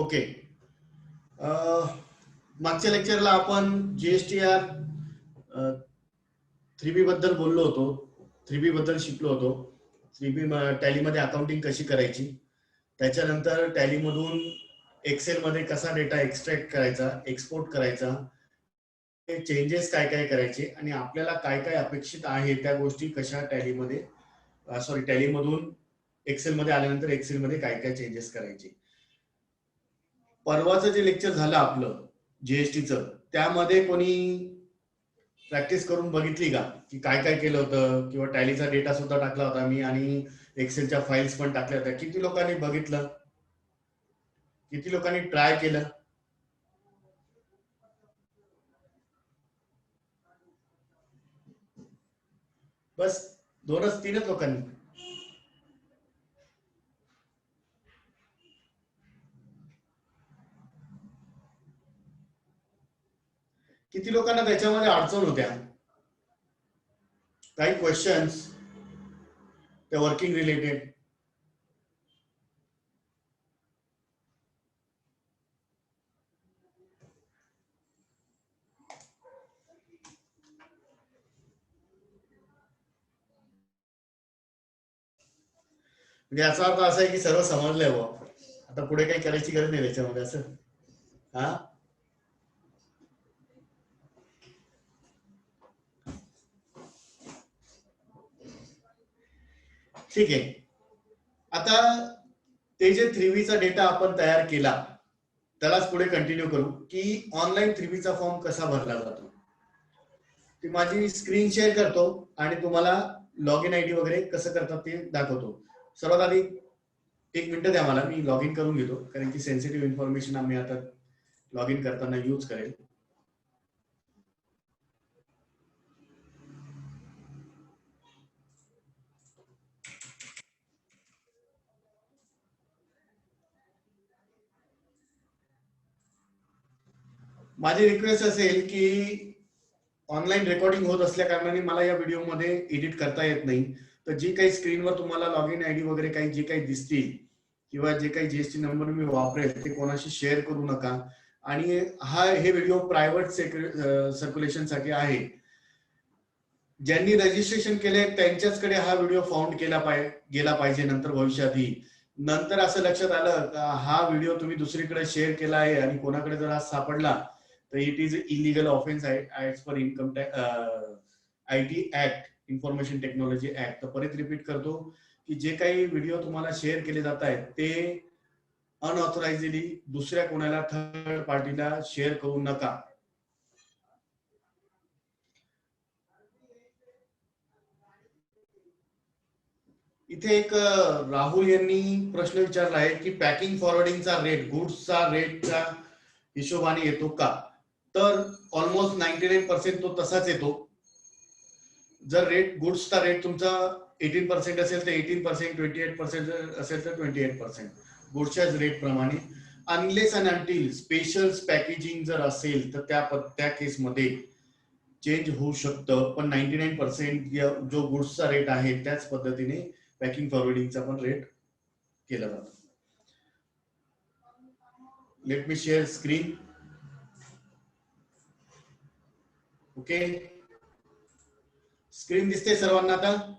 Okay. मागच्या लेक्चरला आपण GSTR 3B बद्दल बोललो होतो. 3B बद्दल शिकलो होतो. 3B टॅलीमध्ये अकाउंटिंग कशी करायची, त्याच्यानंतर टॅलीमधून एक्सेल मध्ये कसा डेटा एक्सट्रॅक्ट करायचा, एक्सपोर्ट करायचा, चेंजेस काय काय करायचे आणि आपल्याला काय काय अपेक्षित आहे त्या गोष्टी कशा टॅलीमधून एक्सेलमध्ये आल्यानंतर एक्सेलमध्ये काय काय चेंजेस करायचे. परवाचं जे लेक्चर झालं आपलं जीएसटीचं, त्यामध्ये कोणी प्रॅक्टिस करून बघितली का की काय काय केलं होतं, किंवा टॅलीचा डेटा सुद्धा टाकला होता मी आणि एक्सेलच्या फाईल्स पण टाकल्या होत्या. किती लोकांनी बघितलं, किती लोकांनी ट्राय केलं? बस 2-3 लोकांनी. किती लोकांना त्याच्यामध्ये अडचण होत्या, काही क्वेश्चन्स त्या वर्किंग रिलेटेड? म्हणजे याचा अर्थ असा आहे की सर्व समजलंय बुवा, आता पुढे काही करायची गरज नाही त्याच्यामध्ये, असं? हा, ठीक आहे. आता ते जे 3Bचा डेटा आपण तयार केला त्यालाच पुढे कंटिन्यू करू की ऑनलाईन 3Bचा फॉर्म कसा भरला जातो. ती माझी स्क्रीन शेअर करतो आणि तुम्हाला लॉग इन आयडी वगैरे कसं करतात ते दाखवतो. सर्वात आधी 1 मिनिट द्या मला, मी लॉग इन करून घेतो, कारण की सेन्सिटिव्ह इन्फॉर्मेशन आम्ही आता लॉग इन करताना यूज करेल. माझी रिक्वेस्ट असेल की ऑनलाईन रेकॉर्डिंग होत असल्या कारणाने मला या व्हिडिओमध्ये एडिट करता येत नाही, तर जी काही स्क्रीनवर तुम्हाला लॉग इन आयडी वगैरे काही जे काही दिसतील किंवा जे काही जीएसटी नंबर मी वापरेल ते कोणाशी शेअर करू नका. आणि हे व्हिडिओ प्रायव्हेट सर्क्युलेशनसाठी आहे. ज्यांनी रजिस्ट्रेशन केले त्यांच्याचकडे हा व्हिडिओ फाउंड गेला पाहिजे नंतर भविष्यातही. नंतर असं लक्षात आलं का हा व्हिडिओ तुम्ही दुसरीकडे शेअर केला आहे आणि कोणाकडे जर हा सापडला तर it is illegal offence as per income IT act, information technology act. तर परत रिपीट करतो की जे काही व्हिडिओ तुम्हाला शेअर केले जात आहेत ते अनऑथराइजली दुसऱ्या कोणाला थर्ड पार्टीला शेअर करू नका. इथे एक राहुल यांनी प्रश्न विचारला आहे की पॅकिंग फॉरवर्डिंगचा रेट गुड्सचा रेटच्या हिशोबाने येतो का? तर ऑलमोस्ट 99% तो तसाच येतो. जर गुड्सचा रेट तुमचा 18% असेल तर 18%, 28% असेल तर 28% गुड्सच्याच रेट प्रमाणे. Unless and until special packaging जर असेल तर त्या केसमध्ये चेंज होऊ शकतं, पण 99% जो गुड्सचा रेट आहे त्याच पद्धतीने पॅकिंग फॉरवर्डिंगचा पण रेट केला जातो. Let me share screen. Okay, screen दिसते सर्वांना आता?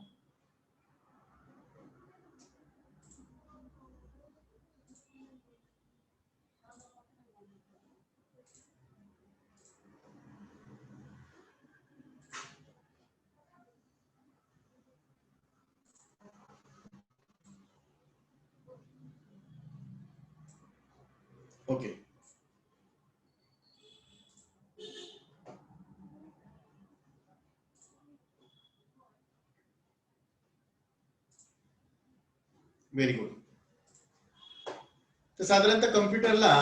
Okay, very good. तर साधारणतः कम्प्युटरला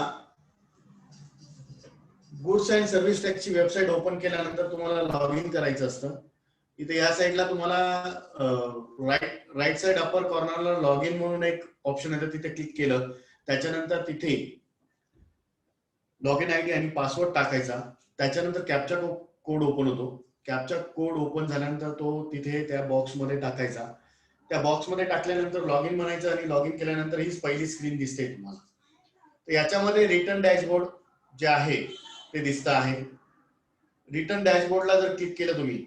गुड्स अँड सर्व्हिस टॅक्सची वेबसाईट ओपन केल्यानंतर तुम्हाला लॉग इन करायचं असतं. इथे या साईडला तुम्हाला राईट साईड अपर कॉर्नरला लॉग इन म्हणून एक ऑप्शन आहे, तिथे क्लिक केलं त्याच्यानंतर तिथे log in ID and password टाकायचा. त्याच्यानंतर कॅप्चा कोड ओपन होतो. कॅप्चा कोड ओपन झाल्यानंतर तो तिथे त्या बॉक्समध्ये टाकायचा. त्या बॉक्समध्ये टाकल्यानंतर लॉग इन म्हणायचं आणि लॉग इन केल्यानंतर हीच पहिली स्क्रीन दिसते तुम्हाला. तर याच्यामध्ये रिटर्न डॅशबोर्ड जे आहे ते दिसत आहे. रिटर्न डॅशबोर्डला जर क्लिक केलं तुम्ही,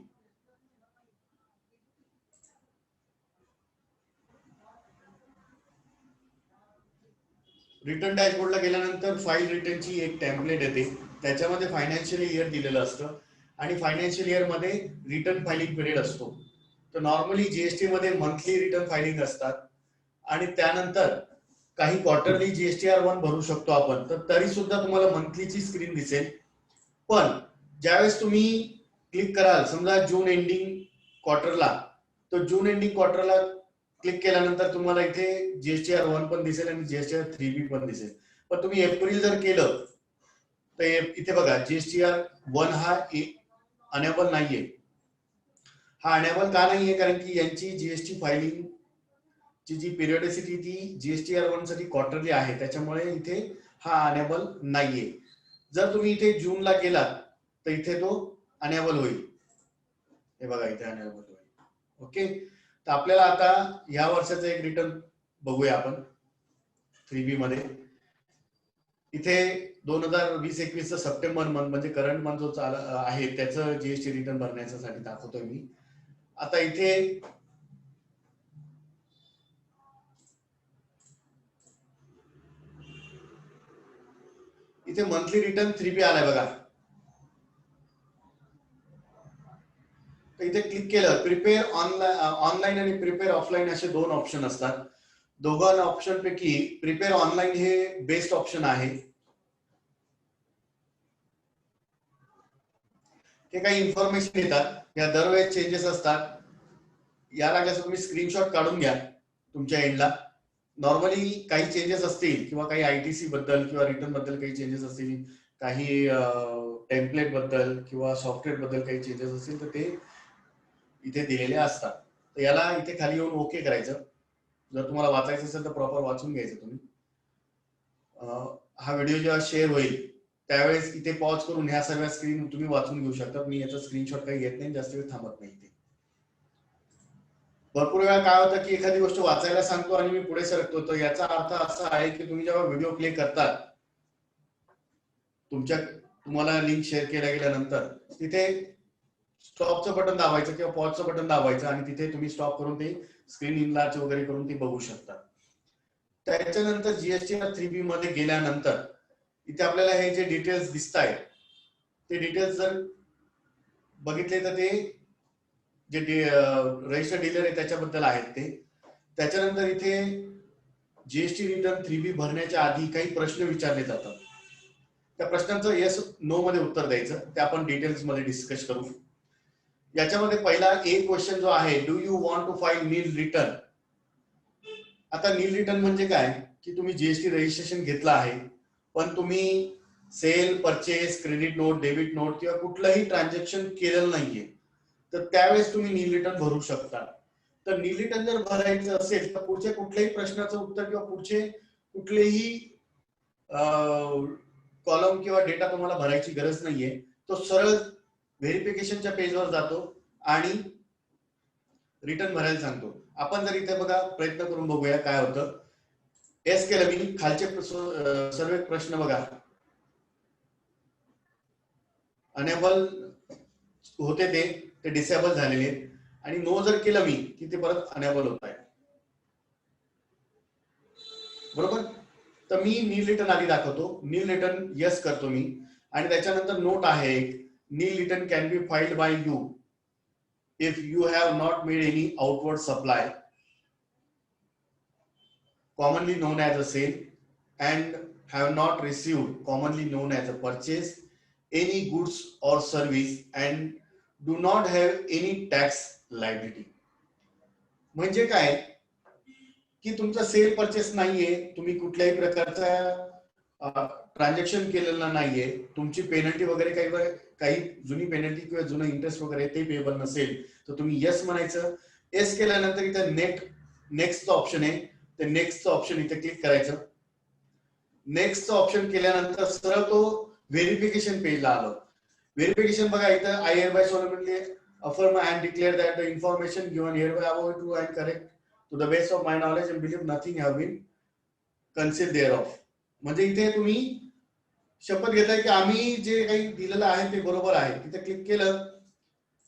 रिटर्न डॅशबोर्डला गेल्यानंतर फाईल रिटर्नची एक टेम्पलेट येते. त्याच्यामध्ये फायनान्शियल इयर दिलेलं असतं आणि फायनान्शियल इयर मध्ये रिटर्न फायलिंग पिरियड असतो. तर नॉर्मली जीएसटी मध्ये मंथली रिटर्न फायलिंग असतात आणि त्यानंतर काही क्वार्टरली GSTR1 भरू शकतो आपण. तर तरी सुद्धा तुम्हाला मंथलीची स्क्रीन दिसेल. पण ज्यावेळेस तुम्ही क्लिक कराल समजा जून एंडिंग क्वार्टरला, तर जून एंडिंग क्वार्टरला क्लिक केल्यानंतर तुम्हाला इथे GSTR1 पण दिसेल आणि GSTR3B पण दिसेल. पण तुम्ही एप्रिल जर केलं तर इथे बघा GSTR1 हा अनेबल नाहीये. हा अनेबल का नाहीये? कारण की यांची जीएसटी फायलिंग ची जी पिरियडिसिटी ती GSTR1 साठी क्वार्टरली आहे, त्याच्यामुळे इथे हा अनेबल नाहीये. जर तुम्ही इथे जूनला गेलात तर इथे तो अनेबल होईल. हे बघा इथे अनेबल होईल. ओके, तर आपल्याला आता या वर्षाचं एक रिटर्न बघूया आपण 3B मध्ये. इथे 2020-21 सप्टेंबर मंथ म्हणजे करंट मंथ जो आहे त्याचं जीएसटी रिटर्न भरण्यासाठी दाखवतोय मी. आता इथे मंथली रिटर्न 3B आलाय बघा. तर इथे क्लिक केलं, प्रिपेअर ऑनलाईन आणि प्रिपेअर ऑफलाईन असे दोन ऑप्शन असतात. दोघं ऑप्शन पैकी प्रिपेअर ऑनलाईन हे बेस्ट ऑप्शन आहे. हे काही इन्फॉर्मेशन येतात, या दरवेळेस चेंजेस असतात. या लागल्यास तुम्ही स्क्रीनशॉट काढून घ्या तुमच्या एंडला. नॉर्मली काही चेंजेस असतील किंवा काही ITC बद्दल किंवा रिटर्न बद्दल काही चेंजेस असतील, काही टेम्पलेट बद्दल किंवा सॉफ्टवेअर बद्दल काही चेंजेस असतील तर ते इथे दिलेले असतात. तर याला इथे खाली येऊन ओके करायचं. जर तुम्हाला वाचायचं असेल तर प्रॉपर वाचून घ्यायचं तुम्ही. हा व्हिडिओ जेव्हा शेअर होईल त्यावेळेस इथे पॉज करून ह्या सगळ्या स्क्रीन तुम्ही वाचून घेऊ शकता. मी याचा स्क्रीनशॉट काही घेत नाही, जास्त वेळ थांबत नाही. भरपूर वेळा काय होतं की एखादी गोष्ट वाचायला सांगतो आणि मी पुढे सरकतो, तर याचा अर्थ असा आहे की तुम्ही जेव्हा व्हिडिओ प्ले करतात, तुम्हाला लिंक शेअर केल्या गेल्यानंतर तिथे स्टॉपचं बटन दाबायचं किंवा पॉजचं बटन दाबायचं आणि तिथे तुम्ही स्टॉप करून ते स्क्रीन इनलार्ज वगैरे करून ते बघू शकता. त्याच्यानंतर GSTR3B मध्ये गेल्यानंतर इथे आपल्याला हे जे डिटेल्स दिसत आहेत ते डिटेल्स जर बघितले तर ते जे रजिस्टर डीलर आहे त्याच्याबद्दल आहेत ते. त्याच्यानंतर इथे GST रिटर्न 3B भरण्याच्या आधी काही प्रश्न विचारले जातात. त्या प्रश्नांचं येस नो मध्ये उत्तर द्यायचं. ते आपण डिटेल्स मध्ये डिस्कस करू. याच्यामध्ये पहिला एक क्वेश्चन जो आहे, do you want to file nil return. आता नील रिटर्न म्हणजे काय की तुम्ही GST रजिस्ट्रेशन घेतलं आहे पण तुम्ही sale, purchase, credit note, debit note किंवा कुठलंही ट्रान्झॅक्शन केलेलं नाहीये, तर त्यावेळेस तुम्ही नील रिटर्न भरू शकता. तर नील रिटर्न जर भरायचं असेल तर पुढच्या कुठल्याही प्रश्नाचं उत्तर किंवा पुढचे कुठलेही कॉलम किंवा डेटा तुम्हाला भरायची गरज नाहीये. तो सरळ व्हेरिफिकेशनच्या पेजवर जातो आणि रिटर्न भरायला सांगतो. आपण जर इथे बघा प्रयत्न करून बघूया काय होतं. एस केलं मी, खालचे सर्व प्रश्न बघा अनेबल होते ते डिसेबल झालेले आहेत आणि नो जर केलं मी की ते परत अनेबल होत आहे. बरोबर. तर मी नील रिटर्न आधी दाखवतो. नील रिटर्न यस करतो मी आणि त्याच्यानंतर नोट आहे, nil return can be filed by you if you have not made any outward supply commonly known as a sale and have not received commonly known as a purchase any goods or service and do not have any tax liability. म्हणजे काय की तुमचा sale purchase नाहीये, तुम्ही कुठल्याही प्रकारचा transaction केलेलं नाहीये, तुमची पेनल्टी वगैरे काही जुनी पेनल्टी किंवा जुनं इंटरेस्ट वगैरे ते पेबल नसेल तर तुम्ही यस म्हणायचं. यस केल्यानंतर इथे नेक्स्टचं ऑप्शन आहे, ते नेक्स्टचं ऑप्शन इथे क्लिक करायचं. नेक्स्टचं ऑप्शन केल्यानंतर सरळ तो व्हेरिफिकेशन पेजला आलो. व्हेरिफिकेशन बघा इथं I hereby solemnly affirm and declare that the information given hereby above true and correct to the best of my knowledge and belief, nothing have been concealed thereof. म्हणजे इथे तुम्ही शपथ घेताय की आम्ही जे काही दिलेलं आहे ते बरोबर आहे. तिथे क्लिक केलं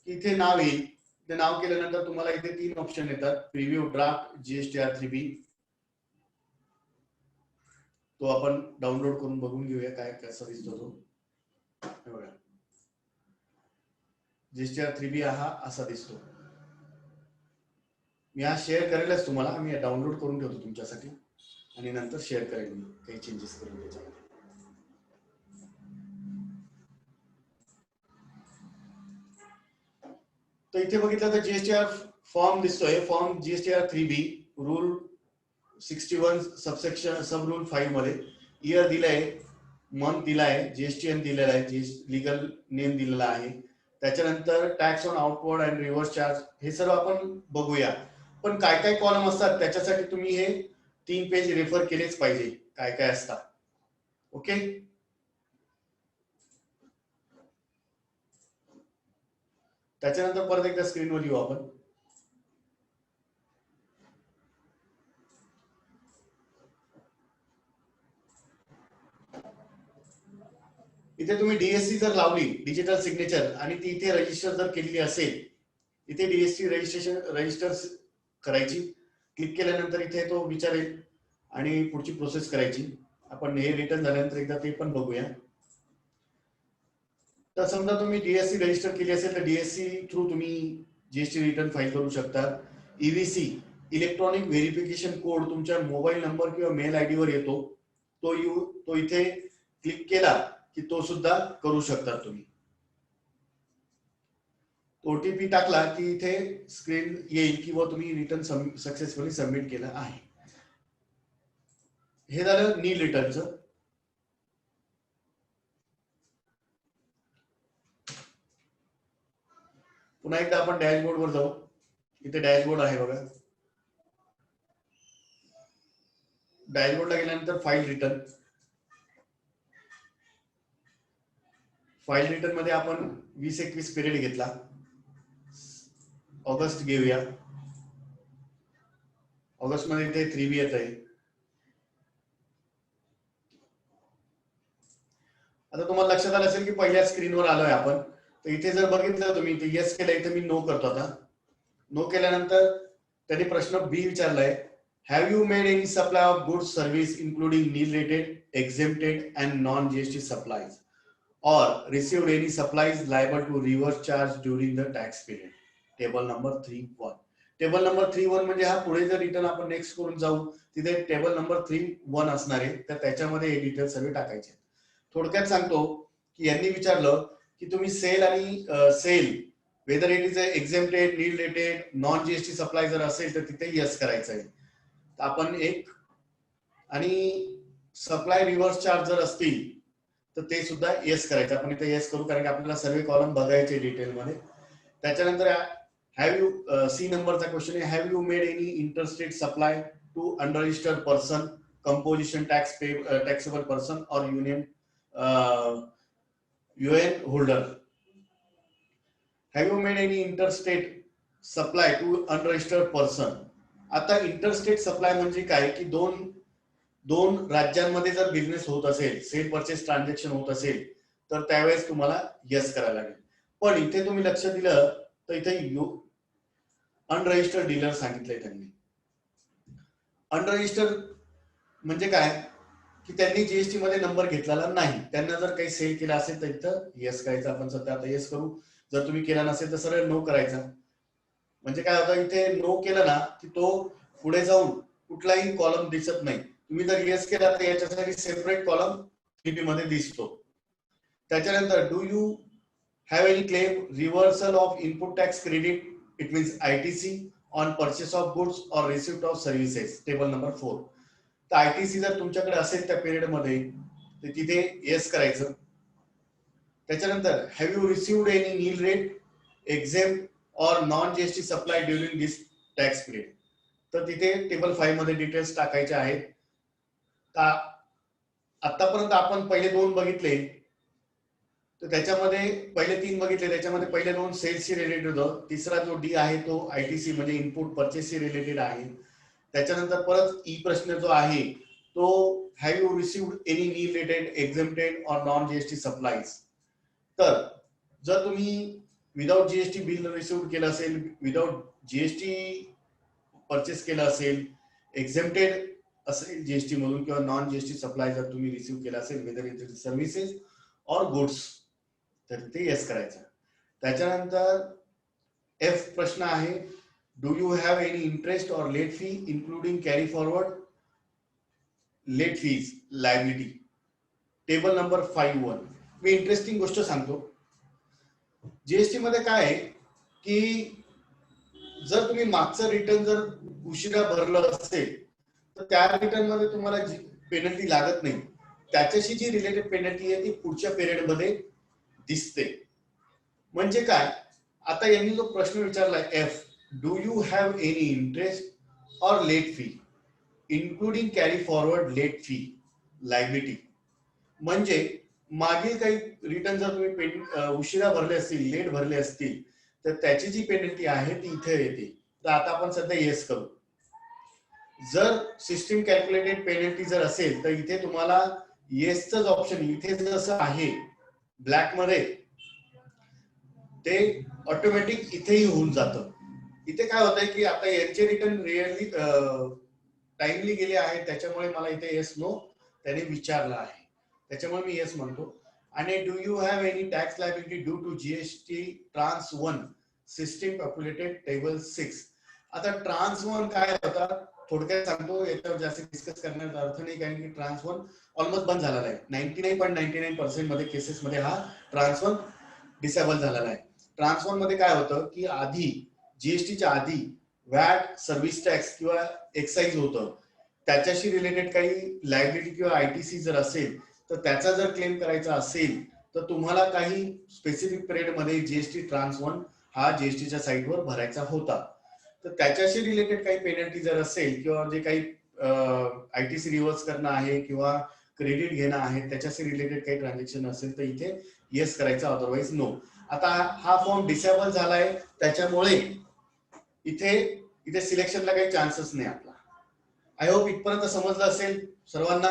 की इथे नाव येईल. ते नाव केल्यानंतर तुम्हाला इथे 3 ऑप्शन येतात. Preview, draft, GSTR3B. तो आपण डाउनलोड करून बघून घेऊया काय कसा दिसतो तो. हे बघा, GSTR3B हा असा दिसतो. मी हा शेअर करेलच तुम्हाला. मी डाउनलोड करून ठेवतो तुमच्यासाठी आणि नंतर शेअर करेल मी काही चेंजेस करून त्याच्यामध्ये. तर इथे बघितलं तर GSTR फॉर्म दिसतोय. फॉर्म GSTR3B रूल 61 सबसेक्शन सब रूल 5 मध्ये इयर दिलाय, मंथ दिलाय, GSTN दिलेला आहे, लीगल नेम दिलेला आहे. त्याच्यानंतर tax on outward and reverse charge हे सर्व आपण बघूया. पण काय काय कॉलम असतात त्याच्यासाठी तुम्ही हे 3 पेज रेफर केलेच पाहिजे काय काय असतात. ओके, त्याच्यानंतर परत एकदा स्क्रीनवर येऊ आपण. इथे तुम्ही DSC जर लावली, डिजिटल सिग्नेचर, आणि ती इथे रजिस्टर जर केलेली असेल, इथे DSC रजिस्टर करायची. क्लिक केल्यानंतर इथे तो विचारेल आणि पुढची प्रोसेस करायची. आपण हे रिटर्न झाल्यानंतर एकदा ते पण बघूया. तर समजा तुम्ही DSC रजिस्टर केली असेल तर DSC थ्रू तुम्ही GST रिटर्न फाईल करू शकता. EVC इलेक्ट्रॉनिक व्हेरिफिकेशन कोड तुमच्या मोबाईल नंबर किंवा मेल आयडी वर येतो. तो इथे क्लिक केला की तो सुद्धा करू शकता तुम्ही. OTP टाकला की इथे स्क्रीन येईल किंवा तुम्ही रिटर्न सक्सेसफुली सबमिट केलं आहे. हे झालं नील रिटर्नचं. पुन्हा एकदा आपण डॅशबोर्ड वर जाऊ. इथे डॅशबोर्ड आहे बघा. डॅशबोर्डला गेल्यानंतर फाईल रिटर्न. फाईल रिटर्न मध्ये आपण 20-21 पिरियड घेतला. ऑगस्ट घेऊया. ऑगस्ट मध्ये इथे 3B येत आहे. आता तुम्हाला लक्षात आलं असेल की पहिल्या स्क्रीनवर आलोय आपण. तर इथे जर बघितलं तुम्ही तर येस केलं, इथे मी नो करतो. आता नो केल्यानंतर त्यांनी प्रश्न बी विचारलाय. Have you made any supply of goods service including nil rated, exempted and non GST supplies or received any supplies liable to reverse charge during the tax period? Table number 3.1. Table number 3.1 म्हणजे हा पुढे जर return आपण next करून जाऊ तिथे table number 3.1 असणार आहे. तर त्याच्यामध्ये हे डिटेल सगळे टाकायचे. थोडक्यात सांगतो की यांनी विचारलं की तुम्ही सेल आणि sale whether it is exempted, nil rated, non GST supply जर असेल तर तिथे यस करायचं आहे. आपण एक, आणि सप्लाय रिव्हर्स चार्ज जर असतील तर ते सुद्धा येस करायचं. आपण इथे येस करू कारण की आपल्याला सर्व कॉलम बघायचे डिटेलमध्ये. त्याच्यानंतर हॅव यू, सी नंबरचा क्वेश्चन आहे, have you made any interstate supply to unregistered person, composition taxable person और union UN holder? Have you made any interstate supply to unregistered person? आता इंटरस्टेट सप्लाय म्हणजे काय की दोन राज्यांमध्ये जर बिझनेस होत असेल, सेल परचेस ट्रान्झॅक्शन होत असेल तर त्यावेळेस तुम्हाला यस करायला लागेल. पण इथे तुम्ही लक्ष दिलं तर इथे अनरजिस्टर्ड डीलर सांगितलंय त्यांनी. अनरजिस्टर्ड म्हणजे काय की त्यांनी GST मध्ये नंबर घेतलेला नाही. त्यांना जर काही सेल केला असेल तर इथं येस करायचं. आपण सध्या आता येस करू. जर तुम्ही केला नसेल तर सरळ नो करायचा. म्हणजे काय होतं, इथे नो केला ना की तो पुढे जाऊन कुठलाही कॉलम दिसत नाही. तुम्ही जर येस केला तर याच्यासाठी सेपरेट कॉलम 3B मध्ये दिसतो. त्याच्यानंतर do you have any claim reversal of input tax credit, it means ITC on purchase of goods or receipt of services, table number 4. तर ITC जर तुमच्याकडे असेल त्या पिरियड मध्ये तर तिथे येस करायचं. त्याच्यानंतर have you received any nil rate, exempt और non GST supply during this tax period? तर तिथे टेबल 5 मध्ये डिटेल्स टाकायचे आहेत. आतापर्यंत आपण पहिले 2 बघितले तर त्याच्यामध्ये पहिले 3 बघितले, त्याच्यामध्ये पहिले 2 सेल्सशी रिलेटेड होतं. तिसरा जो डी आहे तो ITC म्हणजे इनपुट परचेसशी रिलेटेड आहे. त्याच्यानंतर परत ई प्रश्न जो आहे तो have you received any nil rated exempted or non GST supplies. तर जर तुम्ही विदाउट जीएसटी बिल रिसिव्ह केलं असेल, विदाउट जीएसटी परचेस केलं असेल, एक्झम्प्टेड असेल जीएसटी मधून किंवा नॉन जीएसटी सप्लाय जर तुम्ही रिसिव्ह केला असेल whether it is services or goods, तर ते येस करायचं. त्याच्यानंतर एफ प्रश्न आहे, do you have any interest or late fee including carry forward late fees liability. Table number 5(1). मी इंटरेस्टिंग गोष्ट सांगतो. जीएसटी मध्ये काय आहे की जर तुम्ही मागचं रिटर्न जर उशिरा भरलं असेल तर त्या रिटर्न मध्ये तुम्हाला पेनल्टी लागत नाही. त्याच्याशी जी रिलेटेड पेनल्टी आहे ती पुढच्या पिरियड मध्ये दिसते. म्हणजे काय, आता यांनी जो प्रश्न विचारलाय F, do you have any interest or late fee including carry forward late fee liability. म्हणजे मागील काही रिटर्न जर तुम्ही उशिरा भरले असतील, लेट भरले असतील, तर त्याची जी पेनल्टी आहे ती इथे येते. तर आता आपण सध्या येस करू. जर सिस्टीम कॅल्क्युलेटेड पेनल्टी जर असेल तर इथे तुम्हाला येसच ऑप्शन इथे जसं आहे ब्लॅक मध्ये ते ऑटोमॅटिक इथेही होऊन जातं. इथे काय होतंय की आता यांचे रिटर्न रिअरली टाइमली गेले आहेत, त्याच्यामुळे मला इथे येस नो त्याने विचारलं आहे, त्याच्यामुळे मी येस म्हणतो. आणि do you have any tax liability due to GST trans 1 system calculated table 6. आता ट्रान्स 1 काय होता थोडक्यात सांगतो, याच्यावर जास्त डिस्कस करण्याचा अर्थ नाही, कारण की ट्रान्स 1 ऑलमोस्ट बंद झालेला आहे. 99.99% मध्ये केसेस मध्ये हा ट्रान्स 1 डिसेबल झालेला आहे. ट्रान्स 1 मध्ये काय होतं की आधी जीएसटीच्या आधी वॅट, सर्व्हिस टॅक्स किंवा एक्साइज होतं, त्याच्याशी रिलेटेड काही लायबिलिटी किंवा आयटीसी जर असेल तर त्याचा जर क्लेम करायचा असेल तर तुम्हाला काही स्पेसिफिक पिरियड मध्ये जीएसटी ट्रान्स 1 हा जीएसटीच्या साईटवर भरायचा होता. तर त्याच्याशी रिलेटेड काही पेनल्टी जर असेल किंवा जे काही आयटीसी रिव्हर्स करणं आहे किंवा क्रेडिट घेणं आहे त्याच्याशी रिलेटेड काही ट्रान्झॅक्शन असेल तर इथे येस करायचं, अदरवाईज नो. आता हा फॉर्म डिसेबल झालाय त्याच्यामुळे इथे सिलेक्शनला काही चान्सेस नाही आपला. आय होप इथपर्यंत समजलं असेल सर्वांना.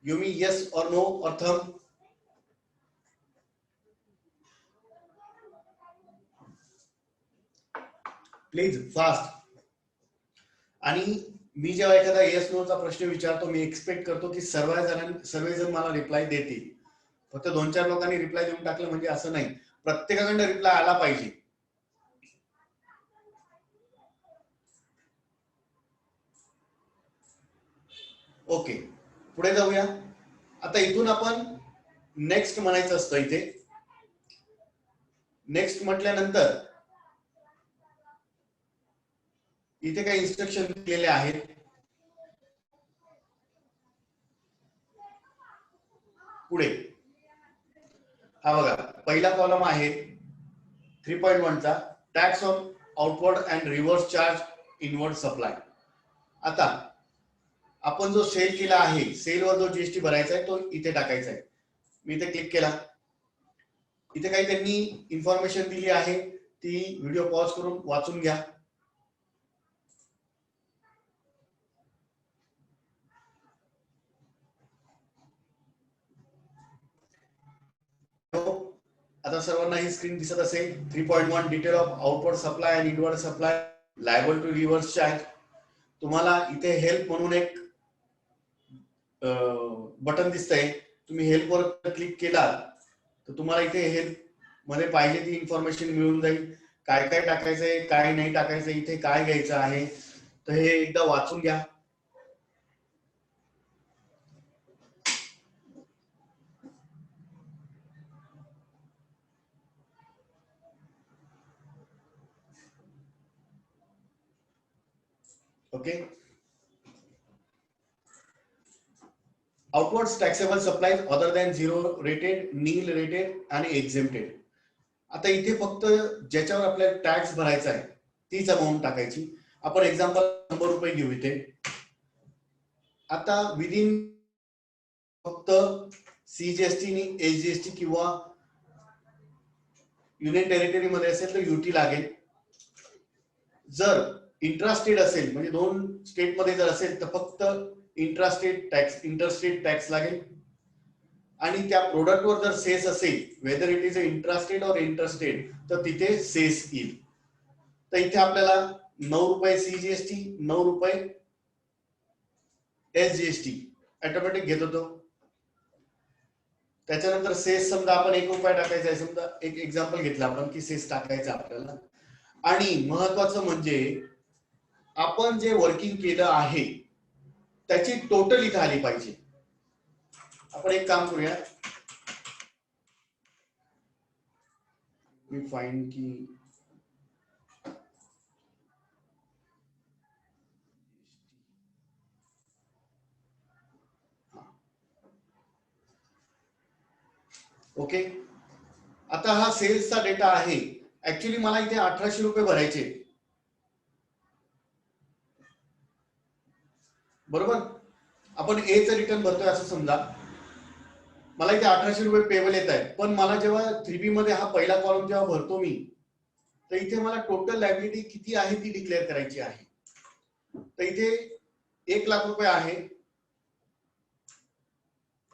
यू मी येस और नो और थंब. Please fast. आणि मी जेव्हा एखादा येस नो चा प्रश्न विचारतो मी एक्सपेक्ट करतो की सर्वजण मला रिप्लाय देतील. फक्त 2-4 लोकांनी रिप्लाय देऊन टाकलं म्हणजे असं नाही, प्रत्येकाकडे रिप्लाय आला पाहिजे. ओके, पुढे जाऊया. आता इथून आपण नेक्स्ट म्हणायचं असतं. इथे नेक्स्ट म्हटल्यानंतर इथे काही इन्स्ट्रक्शन दिलेले आहेत. पुढे हा बघा पहिला कॉलम आहे 3.1 चा, tax on outward and reverse charge inward supply. आता आपण जो सेल केला आहे, सेलवर जो जीएसटी भरायचा आहे तो इथे टाकायचा आहे. मी इथे क्लिक केला, इथे काही त्यांनी इन्फॉर्मेशन दिली आहे, ती व्हिडिओ पॉज करून वाचून घ्या. आता सर्वांना ही स्क्रीन दिसत असेल. 3.1 detail of outward supply and inward supply liable to reverse charge. तुम्हाला इथे हेल्प म्हणून एक बटन दिसतंय, तुम्ही हेल्प वर क्लिक केला तर तुम्हाला इथे हेल्प मध्ये पाहिजे ती इन्फॉर्मेशन मिळून जाईल. काय काय टाकायचंय, काय नाही टाकायचं, इथे काय घ्यायचं आहे, तर हे एकदा वाचून घ्या. Okay. Outward taxable supply other than 0 rated, nil rated आणि एक्झेम्प्टेड. आता इथे फक्त ज्याच्यावर आपल्याला टॅक्स भरायचा आहे तीच अमाऊंट टाकायची. आपण एक्झाम्पल 100 रुपये घेऊ इथे. आता विदिन फक्त सीजीएसटी आणि एसजीएसटी किंवा युनियन टेरिटरी मध्ये असेल तर युटी लागेल. जर इंट्रा स्टेट असेल म्हणजे 2 स्टेट मध्ये जर असेल तर फक्त इंटरस्टेट टॅक्स लागेल. आणि त्या प्रोडक्टवर जर सेस असेल, whether it is a intrastate और इंटरस्टेट, तर तिथे सेस येईल. तर इथे आपल्याला 9 रुपये सीजीएसटी, 9 रुपये एसजीएसटी ऑटोमॅटिक घेत होतो. त्याच्यानंतर सेस समजा आपण 1 रुपया टाकायचा आहे, समजा एक एक्झाम्पल घेतलं आपण की सेस टाकायचं आपल्याला. आणि महत्वाचं म्हणजे आपण जे वर्किंग केलं आहे त्याची टोटल इथे आली पाहिजे. आपण एक काम करूया, मी फाईन की ओके. आता हा सेल्सचा डेटा आहे. ऍक्च्युली मला इथे 1800 रुपये भरायचे, बरोबर. आपण ए चं रिटर्न भरतोय असं समजा. मला इथे 1800 रुपये पेबल येत आहे. पण मला जेव्हा 3B मध्ये हा पहिला कॉलम जेव्हा भरतो मी, तर इथे मला टोटल लायबिलिटी किती आहे ती डिक्लेअर करायची आहे. तर इथे 1 लाख रुपये आहे,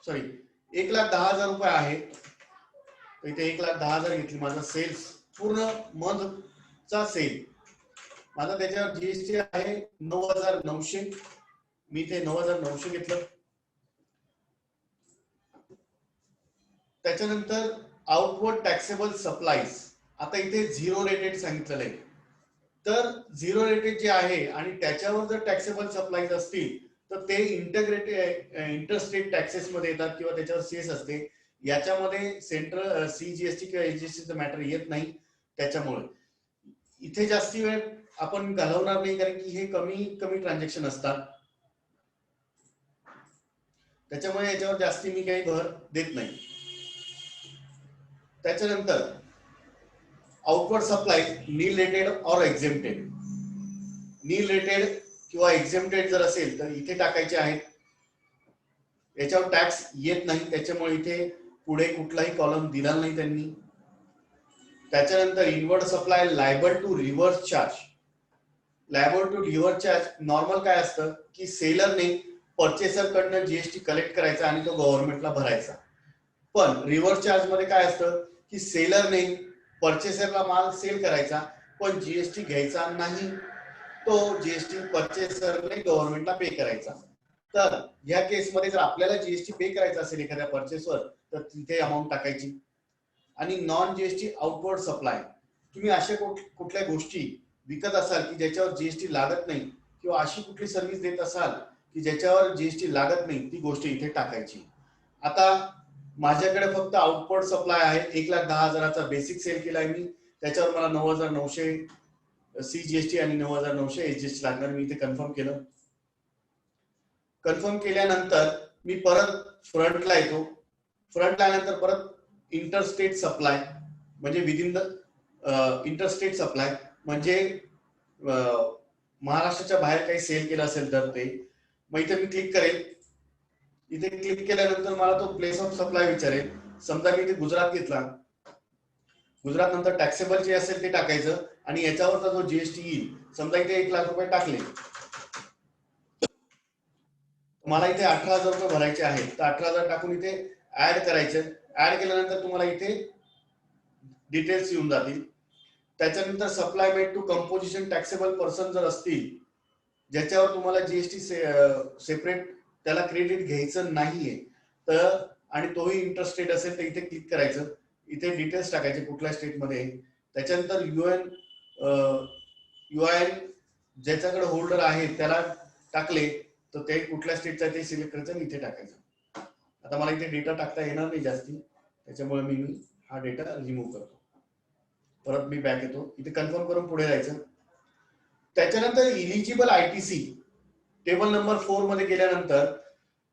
सॉरी 1,10,000 रुपये आहे. तर इथे 1,10,000 घेतली. माझा सेल्स पूर्ण मंथचा सेल माझा, त्याच्यावर जीएसटी आहे 9,900. मी इथे 9,900 घेतलं. त्याच्यानंतर आउटवर्ड टॅक्सेबल सप्लाईज, आता इथे 0 रेटेड सांगितलेलं आहे. तर 0 रेटेड जे आहे आणि त्याच्यावर जर टॅक्सेबल सप्लाईज असतील तर ते इंटरस्टेट टॅक्सेस मध्ये येतात किंवा त्याच्यावर सेस असते. याच्यामध्ये सेंट्रल सीजीएसटी किंवा एसजीएसटीचं मॅटर येत नाही. त्याच्यामुळे इथे जास्ती वेळ आपण घालवणार नाही, कारण की हे कमी ट्रान्झॅक्शन असतात. त्याच्यामुळे याच्यावर जास्ती मी काही भर देत नाही. त्याच्यानंतर आउटवर्ड सप्लाय नील रेटेड और एक्झेम्प्टेड. नील रेटेड किंवा एक्झेम्प्टेड जर असेल तर इथे टाकायचे आहेत. याच्यावर टॅक्स येत नाही, त्याच्यामुळे इथे पुढे कुठलाही कॉलम दिला नाही त्यांनी. त्याच्यानंतर inward supply liable to reverse charge. Liable to reverse charge normal काय असतं की सेलरने परचेसर कडनं जीएसटी कलेक्ट करायचा आणि तो गव्हर्नमेंटला भरायचा. पण रिव्हर्स चार्ज मध्ये काय असतं की सेलरने परचेसरला माल सेल करायचा पण जीएसटी घ्यायचा नाही, तो जीएसटी परचेसरने गव्हर्नमेंटला पे करायचा. तर या केसमध्ये जर आपल्याला जीएसटी पे करायचा असेल एखाद्या परचेसवर तर तिथे अमाऊंट टाकायची. आणि नॉन जीएसटी आउटवर्ड सप्लाय, तुम्ही अशा कुठल्या गोष्टी विकत असाल की ज्याच्यावर जीएसटी लागत नाही किंवा अशी कुठली सर्व्हिस देत असाल की ज्याच्यावर जीएसटी लागत नाही, ती गोष्ट इथे टाकायची. आता माझ्याकडे फक्त आउटवर्ड सप्लाय आहे, 1,10,000चा बेसिक सेल केलाय मी. त्याच्यावर मला 9,900 सीजीएसटी आणि 9,900 एसजीएसटी लागणार. मी इथे कन्फर्म केलं. कन्फर्म केल्यानंतर मी परत फ्रंटला येतो. फ्रंटला आल्यानंतर परत इंटरस्टेट सप्लाय म्हणजे विदिन द इंटरस्टेट सप्लाय म्हणजे महाराष्ट्राच्या बाहेर काही सेल केलं असेल तर ते. मग इथे मी क्लिक करेल. इथे क्लिक केल्यानंतर मला तो प्लेस ऑफ सप्लाय विचारेल. समजा मी इथे गुजरात घेतला, गुजरात नंतर टॅक्सेबल जे असेल ते टाकायचं आणि याच्यावरचा जो जीएसटी येईल, समजा इथे 1 लाख रुपये टाकले, मला इथे 18,000 रुपये भरायचे आहेत. तर 18,000 टाकून इथे ऍड करायचं. ऍड केल्यानंतर तुम्हाला इथे डिटेल्स येऊन जातील. त्याच्यानंतर supply made to composition taxable person जर असतील ज्याच्यावर तुम्हाला जीएसटी सेपरेट त्याला क्रेडिट घ्यायचं नाहीये तर, आणि तोही इंटरस्टेट असेल तर इथे क्लिक करायचं. इथे डिटेल्स टाकायचे कुठल्या स्टेटमध्ये. त्याच्यानंतर युआयएन ज्याच्याकडे होल्डर आहे त्याला टाकले तर ते कुठल्या स्टेटचा ते सिलेक्ट करायचं आणि इथे टाकायचं. आता मला इथे डेटा टाकता येणार नाही जास्ती, त्याच्यामुळे मी हा डेटा रिमूव्ह करतो. परत मी बॅक येतो. इथे कन्फर्म करून पुढे जायचं. त्याच्यानंतर इलिजिबल आयटीसी टेबल नंबर 4 मध्ये गेल्यानंतर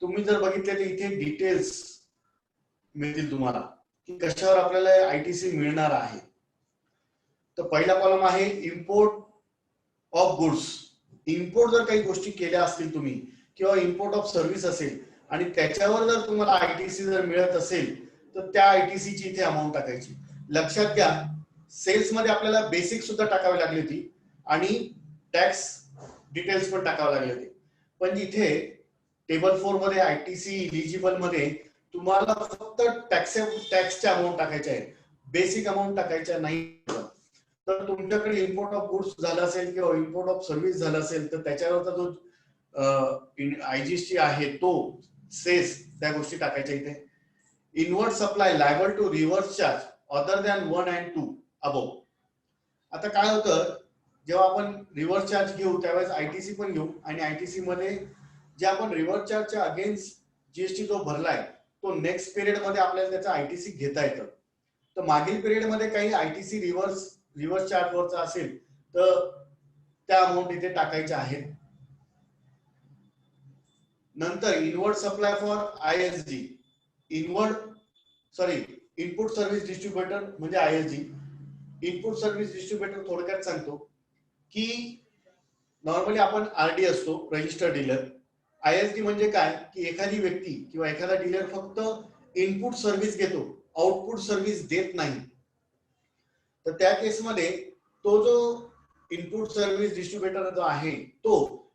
तुम्ही जर बघितले तर इथे डिटेल्स मिळतील तुम्हाला की कशावर आपल्याला आयटीसी मिळणार आहे. तर पहिला कॉलम आहे इम्पोर्ट ऑफ गुड्स. इम्पोर्ट जर काही गोष्टी केल्या असतील तुम्ही किंवा इम्पोर्ट ऑफ सर्व्हिस असेल आणि त्याच्यावर जर तुम्हाला आयटीसी जर मिळत असेल तर त्या आयटीसीची इथे अमाऊंट टाकायची. लक्षात घ्या सेल्स मध्ये आपल्याला बेसिक सुद्धा टाकावी लागली होती आणि टॅक्स डिटेल्स पण टाकावे लागले होते. पण इथे टेबल 4 मध्ये आयटीसी इलिजिबल मध्ये तुम्हाला फक्त टॅक्सचे अमाऊंट टाकायचे आहे, बेसिक अमाऊंट टाकायच्या नाही. तर तुमच्याकडे इम्पोर्ट ऑफ गुड्स झालं असेल किंवा इम्पोर्ट ऑफ सर्व्हिस झालं असेल तर त्याच्यावरचा जो आयजीएसटी आहे तो सेस त्या गोष्टी टाकायच्या इथे. Inward supply liable to reverse charge other than 1 and 2 above. आता काय होतं, जेव्हा आपण रिव्हर्स चार्ज घेऊ त्यावेळेस आयटीसी पण घेऊ आणि आयटीसी मध्ये जे आपण रिव्हर्स चार्जच्या अगेन्स्ट जीएसटी जो भरलाय तो नेक्स्ट पिरियड मध्ये आपल्याला त्याचा आयटीसी घेता येतं. तर मागील पिरियड मध्ये काही आयटीसी रिव्हर्स चार्ज वरचा असेल तर त्या अमाऊंट इथे टाकायच्या आहेत. नंतर inward supply for ISD, input service distributor म्हणजे आयएसडी. इनपुट सर्व्हिस डिस्ट्रीब्युटर थोडक्यात सांगतो की नॉर्मली आपण आरडी असतो, रजिस्टर्ड डीलर. आयएसडी म्हणजे काय की एखादी व्यक्ती किंवा एखादा डीलर फक्त इनपुट सर्व्हिस घेतो, आउटपुट सर्व्हिस देत नाही. तर त्या केसमध्ये तो जो इनपुट सर्व्हिस डिस्ट्रीब्युटर जो आहे तो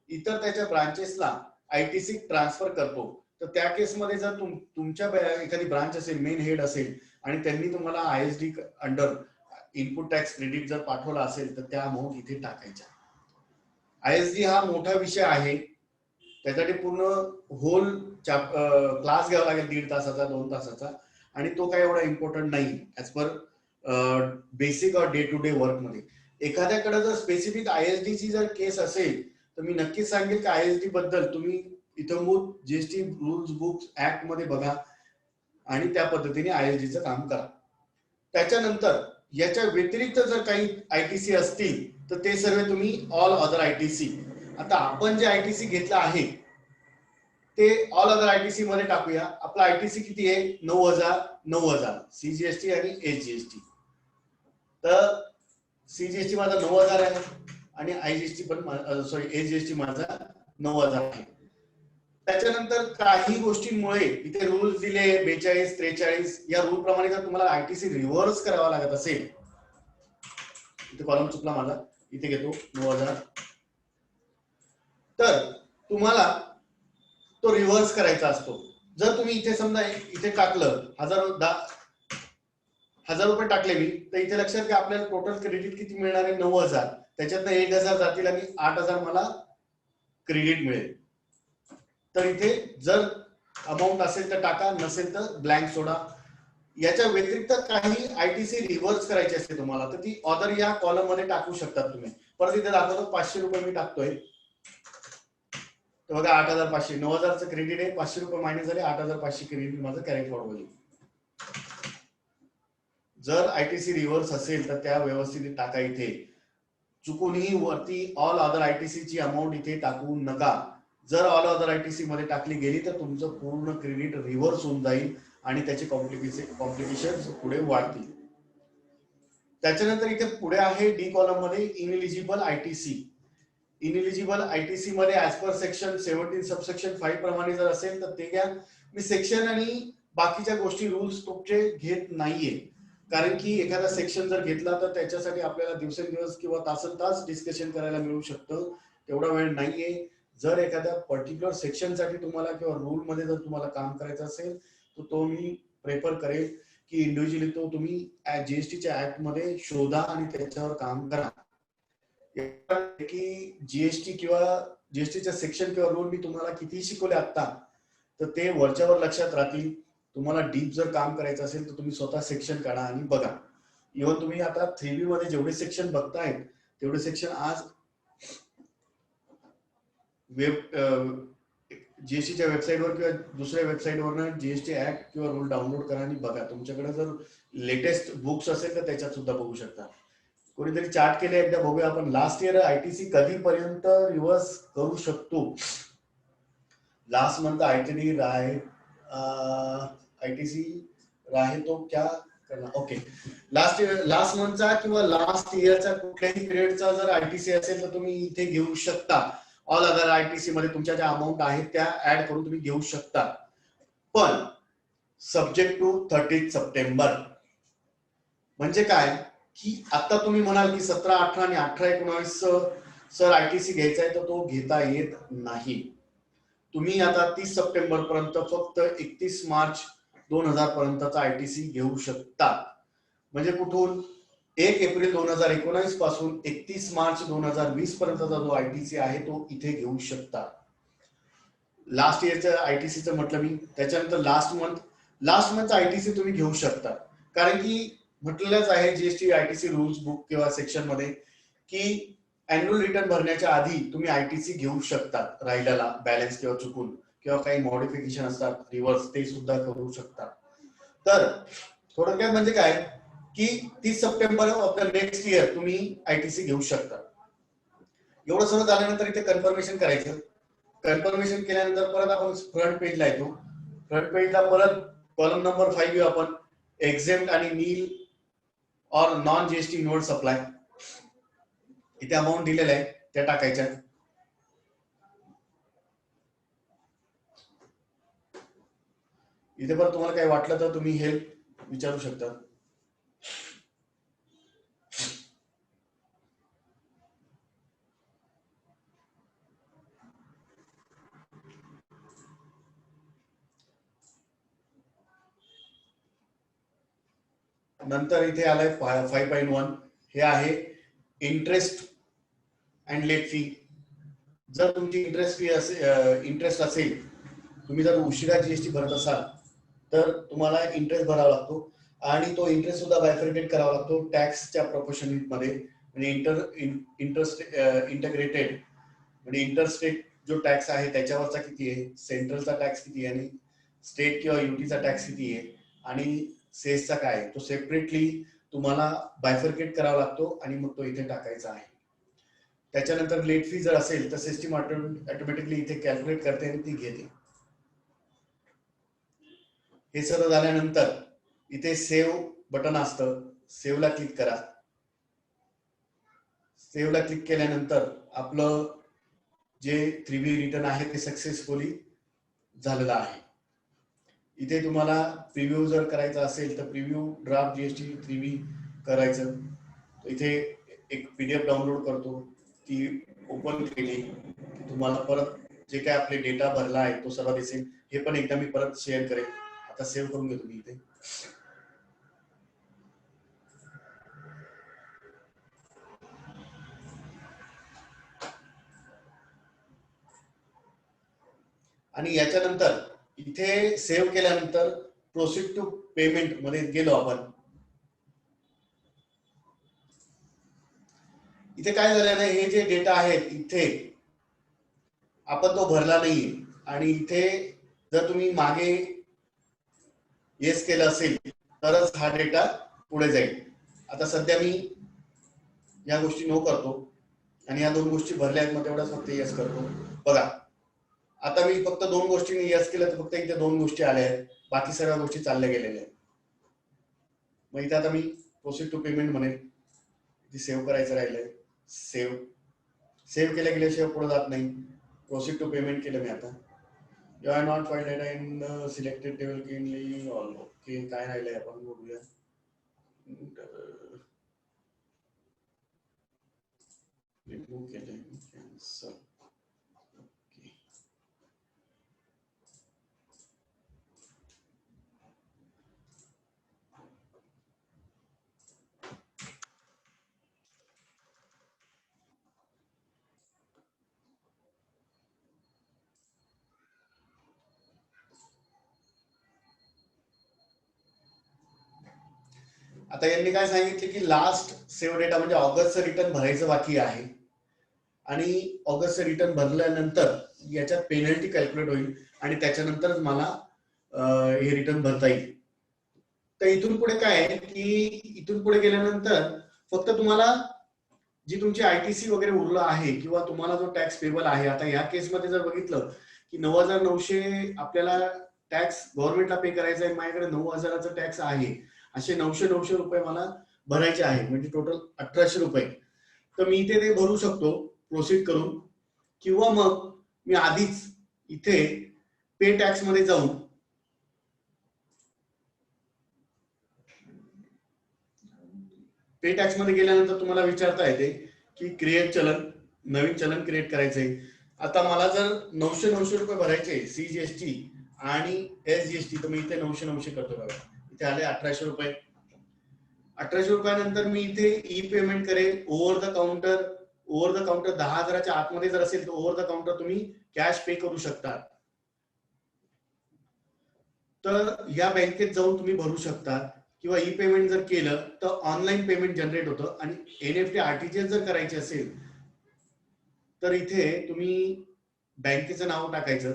इतर त्याच्या ब्रांचेसला आयटीसी ट्रान्सफर करतो. तर त्या केसमध्ये जर तुमच्या एखादी ब्रांच असेल, मेन हेड असेल आणि त्यांनी तुम्हाला ISD under input tax credit जर पाठवला असेल तर त्या अमाऊंट इथे टाकायच्या. आयएसडी हा मोठा विषय आहे, त्यासाठी पूर्ण होल क्लास घ्यावा लागेल 1.5 तासाचा 2 तासाचा, आणि तो काय एवढा इम्पॉर्टंट नाही ऍज पर बेसिक और डे टू डे वर्क मध्ये. एखाद्याकडे जर स्पेसिफिक आयएसडी ची जर केस असेल तर मी नक्कीच सांगेल की आयएसडी बद्दल तुम्ही इथंभूत जीएसटी रूल्स बुक्स ऍक्ट मध्ये बघा आणि त्या पद्धतीने आयएसडीचं काम करा. त्याच्यानंतर याच्या व्यतिरिक्त जर काही आयटीसी असतील तर ते सर्व तुम्ही ऑल अदर आयटीसी. आता आपण जे आयटीसी घेतलं आहे ते ऑल अदर आयटीसी मध्ये टाकूया. आपला आयटीसी किती आहे? 9,000 सीजीएसटी आणि एसजीएसटी. तर सीजीएसटी माझा 9,000 आहे आणि आयजीएसटी पण एसजीएसटी माझा 9,000 आहे. त्याच्यानंतर काही गोष्टींमुळे इथे रूल्स दिले 42, 43 या रूल प्रमाणे जर तुम्हाला आयटीसी रिव्हर्स करावा लागत असेल, इथे कॉलम चुकला माझा, इथे घेतो 9,000, तर तुम्हाला तो रिव्हर्स करायचा असतो. जर तुम्ही इथे समजा इथे टाकलं 1,000 रुपये टाकले मी, तर इथे लक्षात घ्या आपल्याला टोटल क्रेडिट किती मिळणार आहे? 9,000. त्याच्यातनं 1,000 जातील आणि 8,000 मला क्रेडिट मिळेल. तर इथे जर अमाऊंट असेल तर टाका, नसेल तर ब्लँक सोडा. याच्या व्यतिरिक्त काही आयटीसी रिव्हर्स करायची असते तुम्हाला तर ती ऑदर या कॉलम मध्ये टाकू शकतात तुम्ही. परत इथे दाखवतो 500 रुपये मी टाकतोय, तर बघा 8,500, 9,000चं क्रेडिट आहे, 500 रुपये मायनस झाले, 8,500 क्रेडिट माझं कॅरी फॉरवर्ड होईल. जर आयटीसी रिव्हर्स असेल तर त्या व्यवस्थित टाका. इथे चुकूनही वरती ऑल अदर आयटीसी ची अमाऊंट इथे टाकू नका. जर ऑल अदर आयटीसी मध्ये टाकली गेली तर तुमचं पूर्ण क्रेडिट रिव्हर्स होऊन जाईल आणि त्याचे कॉम्प्लिकेशन पुढे वाढतील. त्याच्यानंतर इथे पुढे आहे डी कॉलम मध्ये इनएलिजिबल आयटीसी. इनएलिजिबल आयटीसी मध्ये ऍज पर सेक्शन 17 सबसेक्शन 5 प्रमाणे जर असेल तर ते घ्या. मी सेक्शन आणि बाकीच्या गोष्टी रूल्स तुमचे घेत नाहीये, कारण की एखादा सेक्शन जर घेतला तर त्याच्यासाठी आपल्याला दिवसेंदिवस किंवा तासन-तास डिस्कशन करायला मिळू शकतं, तेवढा वेळ नाहीये. जर एखाद्या पर्टिक्युलर सेक्शन साठी तुम्हाला किंवा रूल मध्ये जर तुम्हाला काम करायचं असेल तर तो मी प्रेफर करेल की इंडिव्हिज्युअली तो तुम्ही जीएसटीच्या ऍक्ट मध्ये शोधा आणि त्याच्यावर काम करा. की जीएसटी किंवा जीएसटीच्या सेक्शन किंवा रूल मी तुम्हाला किती शिकवले आता तर ते वरच्यावर लक्षात राहतील. तुम्हाला डीप जर काम करायचं असेल तर तुम्ही स्वतः सेक्शन काढा आणि बघा. इव्हन तुम्ही आता 3B मध्ये जेवढे सेक्शन बघतायत तेवढे सेक्शन आज जीएसटीच्या वेबसाईटवर किंवा दुसऱ्या वेबसाईटवरनं जीएसटी ऍक्ट किंवा रूल डाउनलोड करा आणि बघा. तुमच्याकडे जर लेटेस्ट बुक्स असेल तर त्याच्यात सुद्धा बघू शकता. कोणीतरी चार्ट केले एकदा बघूया आपण. लास्ट इयर आयटीसी कधीपर्यंत रिव्हर्स करू शकतो? लास्ट मंथ आयटीसी राहे तो क्या करना. ओके, लास्ट मंथचा किंवा लास्ट इयरचा कुठल्याही पिरियडचा जर आयटीसी असेल तर तुम्ही इथे घेऊ शकता. ऑल अदर आयटीसी मध्ये तुमच्या ज्या अमाऊंट आहेत त्या ऍड करून तुम्ही घेऊ शकता, पण सब्जेक्ट टू 30 सप्टेंबर. म्हणजे काय की आता तुम्ही म्हणाल की 17, 18 आणि 18, 19 सर आयटीसी घ्यायचा आहे तर तो घेता येत नाही. तुम्ही आता 30 सप्टेंबर पर्यंत फक्त 31 मार्च 2000 पर्यंतचा आयटीसी घेऊ शकता. म्हणजे कुठून 1 एप्रिल 2019 पासून 31 मार्च 2020 पर्यंतचा जो आयटीसी आहे तो इथे घेऊ शकता. लास्ट इयरचं आयटीसीचं म्हटलं मी. त्याच्यानंतर लास्ट मंथ आयटीसी तुम्ही घेऊ शकता, कारण की म्हटलेलंच आहे जीएसटी आयटीसी रूल्स बुक किंवा सेक्शन मध्ये की अॅन्युअल रिटर्न भरण्याच्या आधी तुम्ही आयटीसी घेऊ शकता. राहिलेला बॅलन्स किंवा चुकून किंवा काही मॉडिफिकेशन असतात रिव्हर्स ते सुद्धा करू शकता. तर थोडक्यात म्हणजे काय की 30 September of the next year तुम्ही आयटीसी घेऊ शकता. एवढं सगळं झाल्यानंतर इथे कन्फर्मेशन करायचं. कन्फर्मेशन केल्यानंतर परत आपण फ्रंट पेजला येतो. फ्रंट पेजला परत कॉलम नंबर 5 घेऊ आपण, एक्झेम्प्ट आणि नील और नॉन जीएसटी इनवर्ड सप्लाय. इथे अमाऊंट दिलेल्या आहे त्या टाकायच्या. इथे पण तुम्हाला काही वाटलं तर तुम्ही हेल्प विचारू शकता. नंतर इथे आलंय 5.1. हे आहे इंटरेस्ट अँड लेट फी. जर तुमची इंटरेस्ट असेल, तुम्ही जर उशिरा जीएसटी भरत असाल तर तुम्हाला इंटरेस्ट भरावा लागतो आणि तो इंटरेस्ट सुद्धा बायफर्केट करावा लागतो टॅक्सच्या प्रोपोर्शन मध्ये. म्हणजे इंटग्रेटेड म्हणजे इंटरस्टेट जो टॅक्स आहे त्याच्यावरचा किती आहे, सेंट्रलचा टॅक्स किती आहे आणि स्टेट किंवा युटीचा टॅक्स किती आहे आणि सेसचा काय आहे, तो सेपरेटली तुम्हाला बायफर्केट करावा लागतो आणि मग तो इथे टाकायचा आहे. त्याच्यानंतर लेट फी जर असेल तर सिस्टीम ऑटोमॅटिकली इथे कॅल्क्युलेट करते आणि ती घेते. हे सर्व झाल्यानंतर इथे सेव्ह बटन असतं, सेव्हला क्लिक करा. सेव्हला क्लिक केल्यानंतर आपलं जे 3B रिटर्न आहे ते सक्सेसफुली झालेलं आहे. इथे तुम्हाला प्रिव्ह्यू जर करायचा असेल तर प्रिव्ह्यू ड्राफ्ट जीएसटी 3B करायचं. इथे एक पीडीएफ डाउनलोड करतो, ती ओपन केली की तुम्हाला परत जे काय आपले डेटा भरला आहे तो सर्व दिसेल. हे पण एकदा मी परत शेअर करेन. आता सेव्ह करून घेतो मी इथे. आणि याच्यानंतर इथे सेव्ह केल्यानंतर प्रोसीड टू पेमेंट मध्ये गेलो आपण. इथे काय झालं नाही, हे जे डेटा आहेत इथे आपण तो भरला नाहीये आणि इथे जर तुम्ही मागे येस केलं असेल तरच हा डेटा पुढे जाईल. आता सध्या मी या गोष्टी नो करतो आणि या 2 गोष्टी भरल्या आहेत, मग तेवढाच फक्त येस करतो. बघा आता मी फक्त 2 गोष्टींनी येस केलं तर फक्त इथे 2 गोष्टी आल्या आहेत, बाकी सर्व गोष्टी चालल्या गेलेल्या आहेत. मग इथे आता मी प्रोसीड टू पेमेंट म्हणेल, ती सेव्ह करायचं राहिलंय. सेव्ह केल्याशिवाय पुढे जात नाही. प्रोसीड टू पेमेंट केलं मी. आता you are not find data in selected table cleanly all. Okay, काय राहिलंय आपण बघूया. रिमूव्ह केलंय कॅन्सल. आता यांनी काय सांगितले की लास्ट सेव्ह डेटा म्हणजे ऑगस्टचं रिटर्न भरायचं बाकी आहे आणि ऑगस्टचं रिटर्न भरल्यानंतर याच्यात पेनल्टी कॅल्क्युलेट होईल आणि त्याच्यानंतरच मला हे रिटर्न भरता येईल. तर इथून पुढे काय आहे की इथून पुढे गेल्यानंतर फक्त तुम्हाला जी तुमची आयटीसी वगैरे उरलं आहे किंवा तुम्हाला जो टॅक्स पेबल आहे, आता या केसमध्ये जर बघितलं की 9,900 आपल्याला टॅक्स गव्हर्नमेंटला पे करायचा आहे, माझ्याकडे 9,000चा टॅक्स आहे, असे 900 रुपये मला भरायचे आहे, म्हणजे टोटल 1,800 रुपये. तर मी इथे ते भरू शकतो प्रोसीड करून, किंवा मग मी आधीच इथे पे टॅक्स मध्ये जाऊन पे टॅक्स मध्ये गेल्यानंतर तुम्हाला विचारता येते की क्रिएट चलन, नवीन चलन क्रिएट करायचंय. आता मला जर 900 रुपये भरायचे CGST आणि SGST, तर मी इथे 900 करतो बघा. इथे आले 1800 रुपये. 1800 रुपयानंतर मी इथे ई पेमेंट करेल. ओव्हर द काउंटर 10,000च्या आतमध्ये जर असेल तर ओव्हर द काउंटर तुम्ही कॅश पे करू शकता. तर या बँकेत जाऊन तुम्ही भरू शकता, किंवा ई पेमेंट जर केलं तर ऑनलाईन पेमेंट जनरेट होतं. आणि NFT RTGS जर करायचे असेल तर इथे तुम्ही बँकेचं नाव टाकायचं.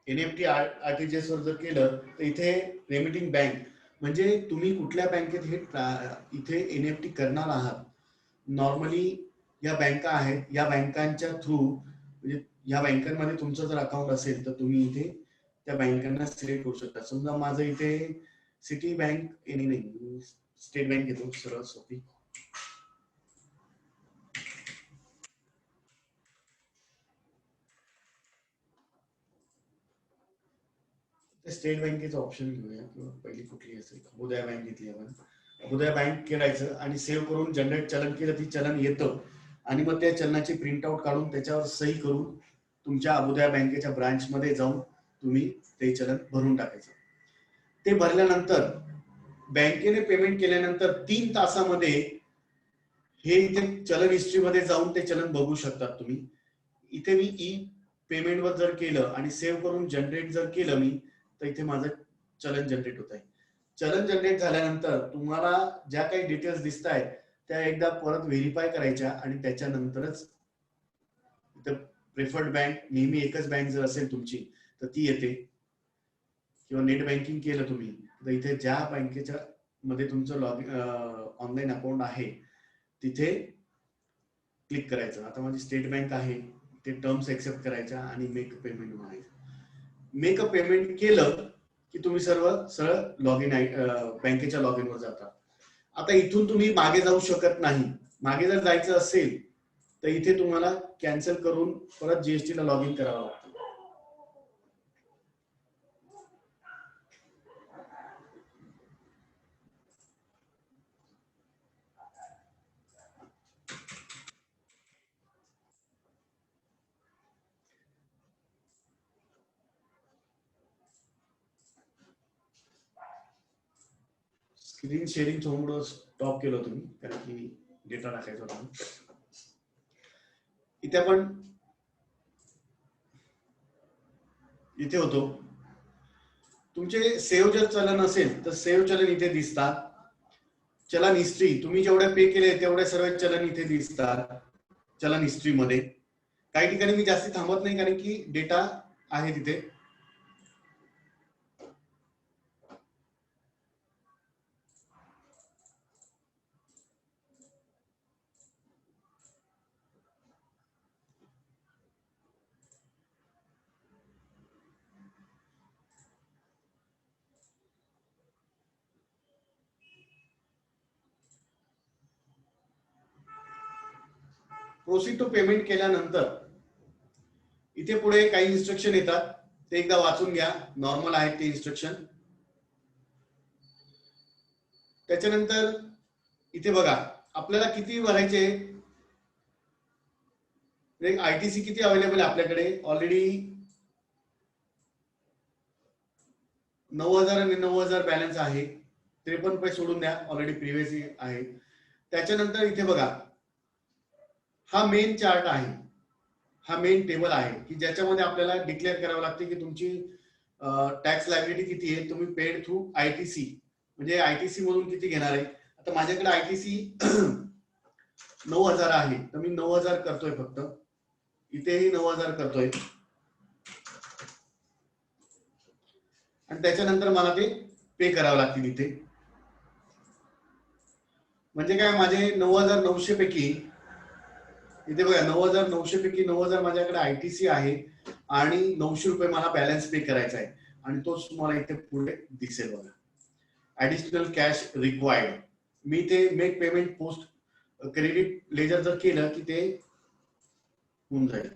NFT RTGS वर जर केलं तर इथे रेमिटिंग बँक, म्हणजे तुम्ही कुठल्या बँकेत हे इथे NFT करणार आहात. नॉर्मली या बँका आहेत, या बँकांच्या थ्रू, म्हणजे या बँकांमध्ये तुमचं जर अकाउंट असेल तर तुम्ही इथे त्या बँकांना सिलेक्ट करू शकता. समजा माझं इथे सिटी बँक नाही, स्टेट बँक घेतो सरळ सोपी. स्टेट बँकेचं ऑप्शन घेऊया, किंवा पहिली कुठली असेल, अबोदय बँक घेतली आपण. अबोदय बँक करायचं आणि सेव्ह करून जनरेट चलन केलं, ती चलन येतं. आणि मग त्या चलनाची प्रिंटआउट काढून त्याच्यावर सही करून तुमच्या अबोदय बँकेच्या ब्रांचमध्ये जाऊन तुम्ही ते चलन भरून टाकायचं. ते भरल्यानंतर बँकेने पेमेंट केल्यानंतर 3 तासामध्ये हे इथे चलन हिस्ट्रीमध्ये जाऊन ते चलन बघू शकतात तुम्ही. इथे मी ई पेमेंटवर जर केलं आणि सेव्ह करून जनरेट जर केलं मी, तर इथे माझं चलन जनरेट होत आहे. चलन जनरेट झाल्यानंतर तुम्हाला ज्या काही डिटेल्स दिसत आहेत त्या एकदा परत व्हेरीफाय करायच्या, आणि त्याच्यानंतरच इथं प्रेफर्ड बँक, नेहमी एकच बँक जर असेल तुमची तर ती येते. किंवा नेट बँकिंग केलं तुम्ही तर इथे ज्या बँकेच्या मध्ये तुमचं ऑनलाईन अकाउंट आहे तिथे क्लिक करायचं. आता माझी स्टेट बँक आहे, ते टर्म्स एक्सेप्ट करायच्या आणि मेक पेमेंट म्हणायचं. मेक अ पेमेंट केलं की तुम्ही सरळ लॉग इन बँकेच्या लॉग इन वर जाता. आता इथून तुम्ही मागे जाऊ शकत नाही. मागे जर जायचं असेल तर इथे तुम्हाला कॅन्सल करून परत GST ला लॉग इन करावं लागतं. स्क्रीन शेअरिंग थोडं स्टॉप केलं तुम्ही, कारण की डेटा टाकायचा होता. इथे आपण इथे होतो. तुमचे सेव्ह जर चलन असेल तर सेव्ह चलन इथे दिसतात. चलन हिस्ट्री, तुम्ही जेवढे पे केले तेवढे सर्व चलन इथे दिसतात चलन हिस्ट्री मध्ये. काही ठिकाणी मी जास्त थांबत नाही, कारण की डेटा आहे तिथे. प्रोसीड टू पेमेंट केल्यानंतर इथे पुढे काही इन्स्ट्रक्शन येतात, ते एकदा वाचून घ्या. नॉर्मल आहेत ते इन्स्ट्रक्शन. त्याच्यानंतर इथे बघा आपल्याला किती भरायचे, ITC किती अवेलेबल आहे आपल्याकडे. ऑलरेडी 9,000 आणि 9,000 बॅलन्स आहे. 53 रुपये सोडून द्या, ऑलरेडी प्रिव्हियस आहे. त्याच्यानंतर इथे बघा हा मेन चार्ट आहे, हा मेन टेबल आहे की ज्याच्यामध्ये आपल्याला डिक्लेअर करावं लागते की तुमची टॅक्स लायबिलिटी किती आहे. तुम्ही पेड थ्रू ITC, म्हणजे ITC मधून किती घेणार आहे. आता माझ्याकडे ITC 9,000 आहे, तर मी 9,000 करतोय फक्त. इथेही 9,000 करतोय, आणि त्याच्यानंतर मला ते पे करावं लागतील इथे. म्हणजे काय, माझे 9,900 पैकी इथे बघा 9,900 पैकी 9,000 माझ्याकडे ITC आहे, आणि 900 रुपये मला बॅलन्स पे करायचा आहे, आणि तोच तुम्हाला इथे पुढे दिसेल बघा. ऍडिशनल कॅश रिक्वायर्ड, मी ते make payment post credit ledger जर केलं की ते होऊन जाईल.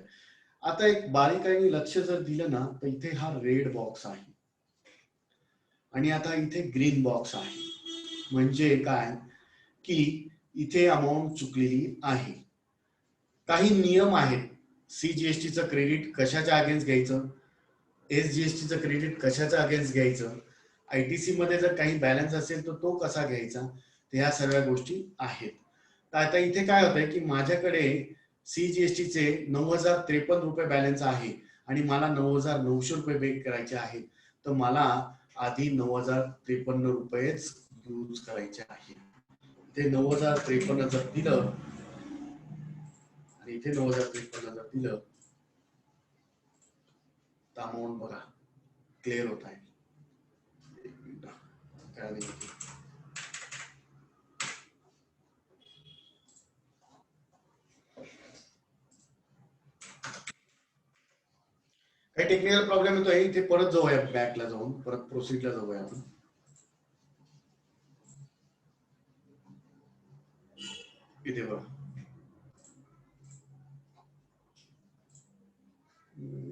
आता एक बारीकाईने लक्ष जर दिलं ना तर इथे हा रेड बॉक्स आहे, आणि आता इथे ग्रीन बॉक्स आहे. म्हणजे काय की इथे अमाऊंट चुकलेली आहे. काही नियम आहेत सीजीएसटीचं क्रेडिट कशाच्या अगेन्स्ट घ्यायचं, एसजीएसटीचं क्रेडिट कशाच्या अगेन्स्ट घ्यायचं, आयटीसी मध्ये जर काही बॅलन्स असेल तर तो कसा घ्यायचा, ह्या सगळ्या गोष्टी आहेत. तर आता इथे काय होतंय की माझ्याकडे सीजीएसटीचे 9,053 रुपये बॅलन्स आहे आणि मला 9,900 रुपये पे करायचे आहेत. तर मला आधी 9,053 रुपयेच यूज करायचे आहे. ते 9,053 जर दिलं आणि इथे 9,053 जर दिलं तर अमाऊंट बघा क्लिअर होत आहे. काही टेक्निकल प्रॉब्लेम येतोय इथे, परत जाऊया बॅकला जाऊन, परत प्रोसीडला जाऊया आपण. इथे बघा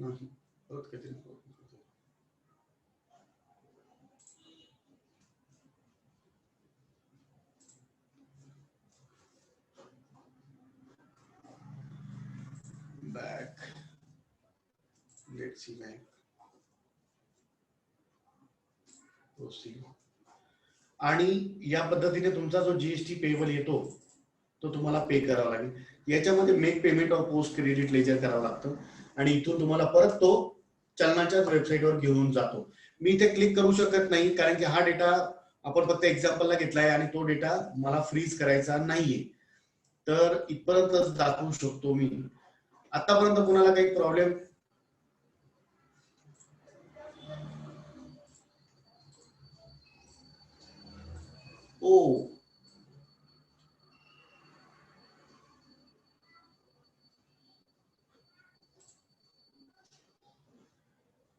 नाही, परत काहीतरी back, let's see back, proceed. आणि या पद्धतीने तुमचा जो जीएसटी पेबल येतो तो तुम्हाला पे करावा लागेल. याच्यामध्ये make payment of post credit ledger करावं लागतं आणि इथून तुम्हाला परत तो चलनाच्याच वेबसाईटवर घेऊन जातो. मी इथे क्लिक करू शकत नाही कारण की हा डेटा आपण फक्त एक्झाम्पलला घेतलाय आणि तो डेटा मला फ्रीज करायचा नाहीये. तर इथपर्यंतच दाखवू शकतो मी. आतापर्यंत कुणाला काही प्रॉब्लेम? ओ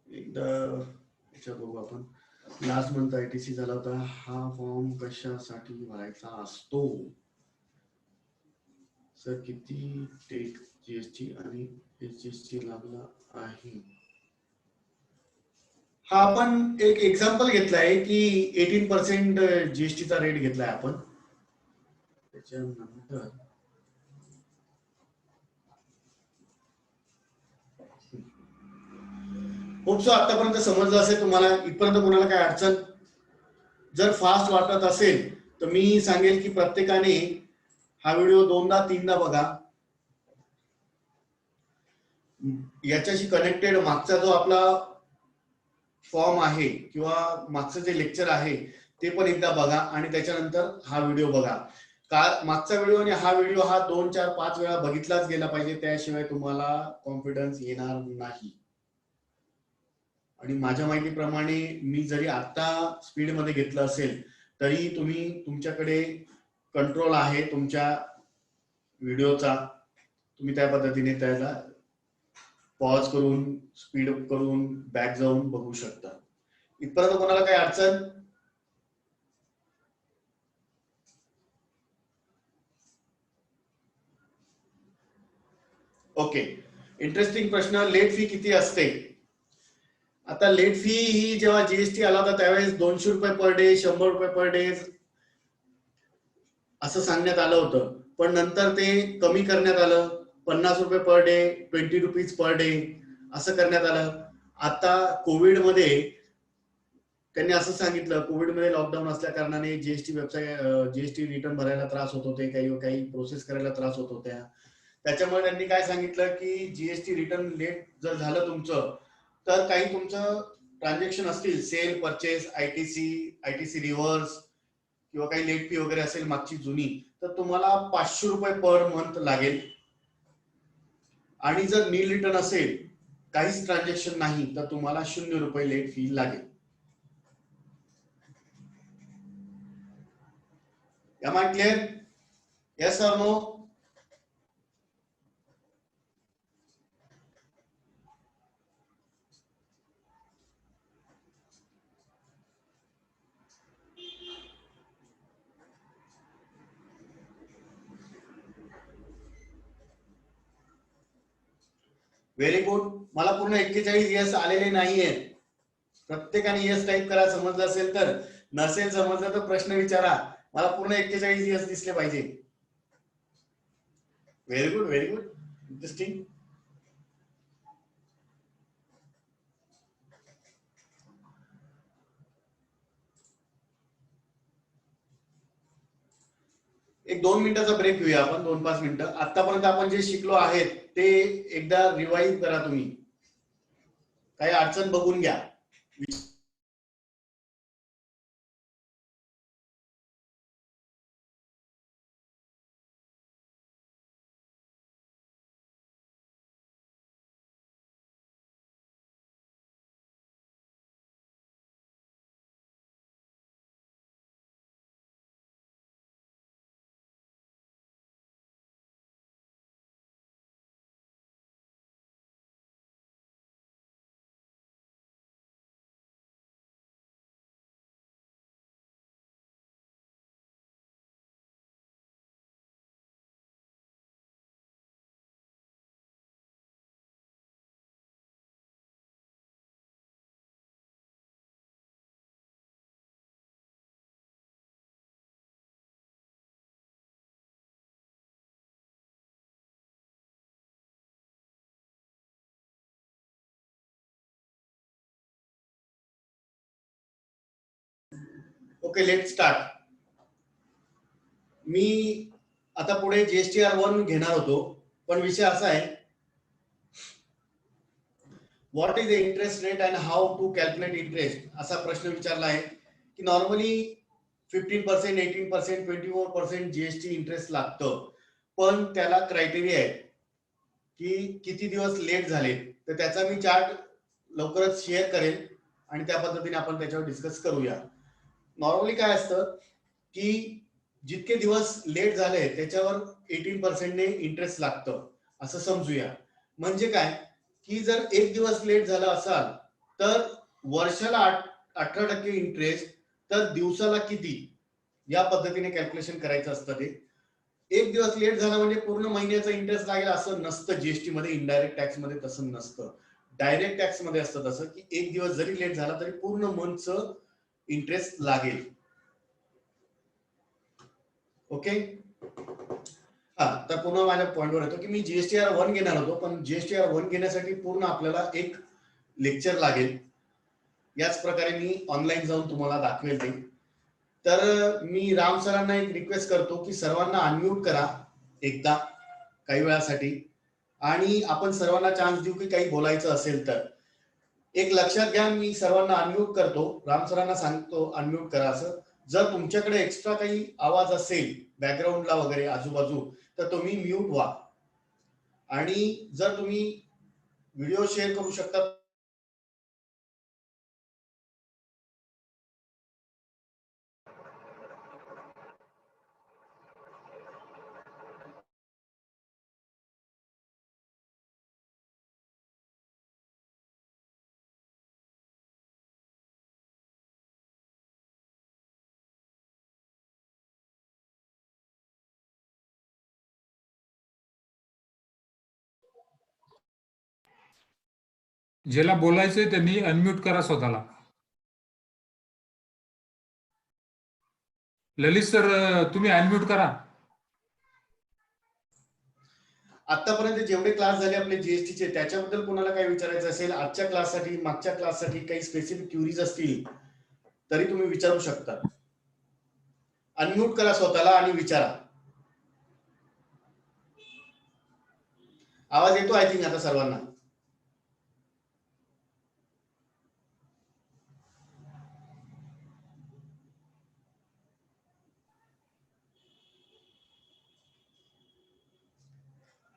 एकदा याच्यात बघू आपण. लास्ट मंथ आयटीसी झाला होता. हा फॉर्म कशासाठी भरायचा असतो सर? किती टेक जीएसटी आणि एसजीएसटी लागला आहे? हा आपण एक एक्झाम्पल घेतलाय की 18% जीएसटीचा रेट घेतलाय आपण. त्याच्यानंतर होप सो आतापर्यंत समजलं असेल तुम्हाला. इथपर्यंत कोणाला काय अडचण? जर फास्ट वाटत असेल तर मी सांगेल की प्रत्येकाने हा व्हिडिओ 2दा 3दा बघा. याच्याशी कनेक्टेड मागचा जो आपला फॉर्म आहे किंवा मागचं जे लेक्चर आहे ते पण एकदा बघा आणि त्याच्यानंतर हा व्हिडिओ बघा. मागचा व्हिडिओ आणि हा व्हिडिओ हा 2, 4, 5 वेळा बघितलाच गेला पाहिजे, त्याशिवाय तुम्हाला कॉन्फिडन्स येणार नाही. आणि माझ्या माहितीप्रमाणे मी जरी आता स्पीड मध्ये घेतलं असेल तरी तुमच्याकडे कंट्रोल आहे तुमच्या व्हिडिओचा. तुम्ही त्या पद्धतीने त्याला पॉज करून स्पीड अप करून बॅक जाऊन बघू शकता. इथपर्यंत कोणाला काही अडचण? ओके. इंटरेस्टिंग प्रश्न. लेट फी किती असते? आता लेट फी ही जेव्हा जीएसटी आला होता त्यावेळेस 200 रुपये पर डे, 100 रुपये पर डे असं सांगण्यात आलं होतं. पण नंतर ते कमी करण्यात आलं. 50 रुपये per day, 20 rupees per day असं करण्यात आलं. आता कोविडमध्ये त्यांनी असं सांगितलं, कोविडमध्ये लॉकडाऊन असल्या कारणाने जीएसटी वेबसाईट, जीएसटी रिटर्न भरायला त्रास होत होते, काही प्रोसेस करायला त्रास होत होत्या. त्याच्यामुळे त्यांनी काय सांगितलं की जीएसटी रिटर्न लेट जर झालं तुमचं तर काही तुमचं ट्रान्झॅक्शन असतील, सेल, परचेस, आयटीसी रिव्हर्स किंवा काही लेट फी वगैरे असेल मागची जुनी, तर तुम्हाला 500 रुपये पर मंथ लागेल. आणि जर नील रिटर्न असेल, काहीच ट्रान्झॅक्शन नाही, तर तुम्हाला 0 रुपये लेट फी लागेल. Am I clear? Yes or no? Very good. मला पूर्ण 41 यस आलेले नाहीये. प्रत्येकाने यस टाईप करा समजलं असेल तर. नसेल समजलं तर प्रश्न विचारा. मला पूर्ण 41 यस दिसले पाहिजे. Very good, very good. Interesting. एक 2 मिनिटाचा ब्रेक घेऊया आपण, 2-5 मिनिटं. आतापर्यंत आपण जे शिकलो आहेत ते एकदा रिवाईज करा तुम्ही. काही अडचण बघून घ्या. Okay, let start. मी आता पुढे GSTR1 घेणार होतो, पण विषय असा आहे, what is the interest rate and how to calculate interest, असा प्रश्न विचारला आहे की नॉर्मली 15%, 18%, 24% जीएसटी इंटरेस्ट लागतं, पण त्याला क्रायटेरिया आहे की किती दिवस लेट झाले. तर त्याचा मी चार्ट लवकरच शेअर करेल आणि त्या पद्धतीने आपण त्याच्यावर डिस्कस करूया. नॉर्मली काय असतं की जितके दिवस लेट झाले त्याच्यावर 18% इंटरेस्ट लागतं असं समजूया. म्हणजे काय की जर एक दिवस लेट झाला असाल तर वर्षाला 18% इंटरेस्ट, तर दिवसाला किती, या पद्धतीने कॅल्क्युलेशन करायचं असतं. ते एक दिवस लेट झाला म्हणजे पूर्ण महिन्याचा इंटरेस्ट लागेल असं नसतं. जीएसटी मध्ये इनडायरेक्ट टॅक्स मध्ये तसं नसतं. डायरेक्ट टॅक्स मध्ये असतं तसं की एक दिवस जरी लेट झाला तरी पूर्ण मंथचं इंटरेस्ट लागेल. ओके. हा, तर पुन्हा माझ्या पॉइंटवर येतो की मी GSTR1 घेणार होतो, पण GSTR1 घेण्यासाठी पूर्ण आपल्याला एक लेक्चर लागेल. याच प्रकारे मी ऑनलाईन जाऊन तुम्हाला दाखवेल ते. तर मी राम सरांना एक रिक्वेस्ट करतो की सर्वांना अनम्यूट करा एकदा काही वेळासाठी, आणि आपण सर्वांना चान्स देऊ की काही बोलायचं असेल तर. एक लक्षात घ्या, मी सर्वांना अनम्यूट करतो, राम सरांना सांगतो अनम्यूट करा असं. जर तुमच्याकडे एक्स्ट्रा काही आवाज असेल बॅकग्राऊंडला वगैरे आजूबाजू, तर तुम्ही म्यूट व्हा. आणि जर तुम्ही व्हिडिओ शेअर करू शकता ज्याला बोलायचंय त्यांनी अनम्यूट करा स्वतःला. ललित सर, तुम्ही अनम्यूट करा. आतापर्यंत जेवढे क्लास झाले आपले जीएसटीचे, त्याच्याबद्दल कोणाला काही विचारायचं असेल, आजच्या क्लाससाठी मागच्या क्लाससाठी काही स्पेसिफिक क्युरीज असतील तरी तुम्ही विचारू शकता. अनम्यूट करा स्वतःला आणि विचारा. आवाज येतो आय थिंक आता सर्वांना.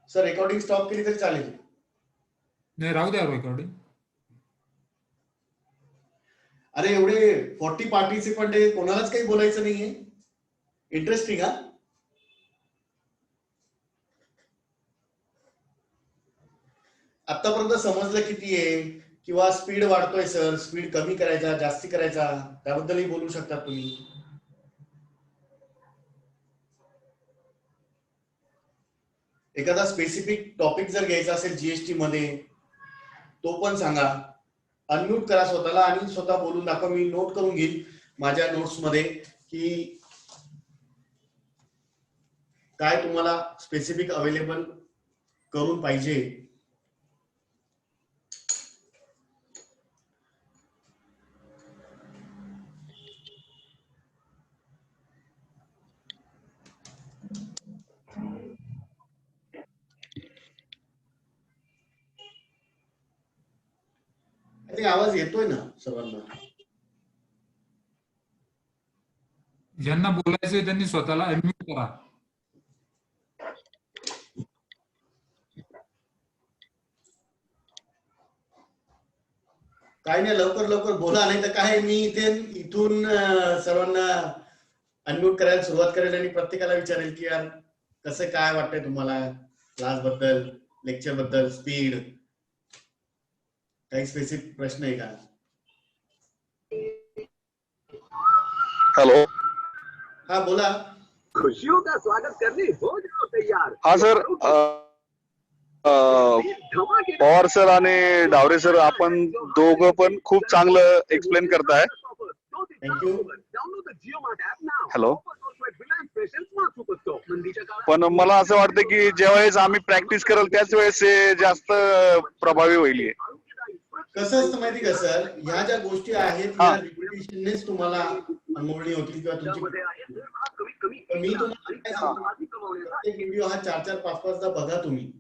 सर रेकॉर्डिंग स्टॉप केली तरी चालेल? नाही, राहू द्या रेकॉर्डिंग. अरे एवढे 40 पार्टिसिपंट आहे, कोणालाच काही बोलायचं नाहीये. इंटरेस्टिंग हा. आतापर्यंत समजलं किती आहे, किंवा स्पीड वाढतोय सर, स्पीड कमी करायचा जास्ती करायचा, त्याबद्दलही बोलू शकता तुम्ही. एखादा स्पेसिफिक टॉपिक जर घ्यायचा असेल जीएसटी मध्ये तो पण सांगा. अनम्यूट करा स्वतःला आणि स्वतः बोलून दाखवा. मी नोट करून घेईल माझ्या नोट्स मध्ये की काय तुम्हाला स्पेसिफिक अवेलेबल करून पाहिजे. नाही, आवाज येतोय ना सर्वांना? ज्यांना बोलायचंय त्यांनी स्वतःला अनम्यूट करा. काय नाही, लवकर लवकर बोला, नाही तर काय मी इथून सर्वांना अनम्यूट करायला सुरुवात करेल आणि प्रत्येकाला विचारेल की यार कसं काय वाटतंय तुम्हाला क्लास बद्दल, लेक्चर बद्दल, स्पीड, काही स्पेसिफिक प्रश्न आहे का? हेलो, हाँ बोला. खुशियों का स्वागत करने हो जाओ तैयार. हाँ सर, पवार सर आणि डावरे सर, आपण दोघं पण खूप चांगलं एक्सप्लेन करताय. थँक्यू. हॅलो. पण मला असं वाटतं की ज्यावेळेस आम्ही प्रॅक्टिस करल त्याच वेळेस हे जास्त प्रभावी होईल. कसं असतं माहिती का सर, ह्या ज्या गोष्टी आहेत या रिपिटेशननेच तुम्हाला अनुभवणी होतील किंवा तुमची. मी तुम्हाला काय सांगतो, प्रत्येक व्हिडिओ हा 4-4, 5-5दा बघा तुम्ही,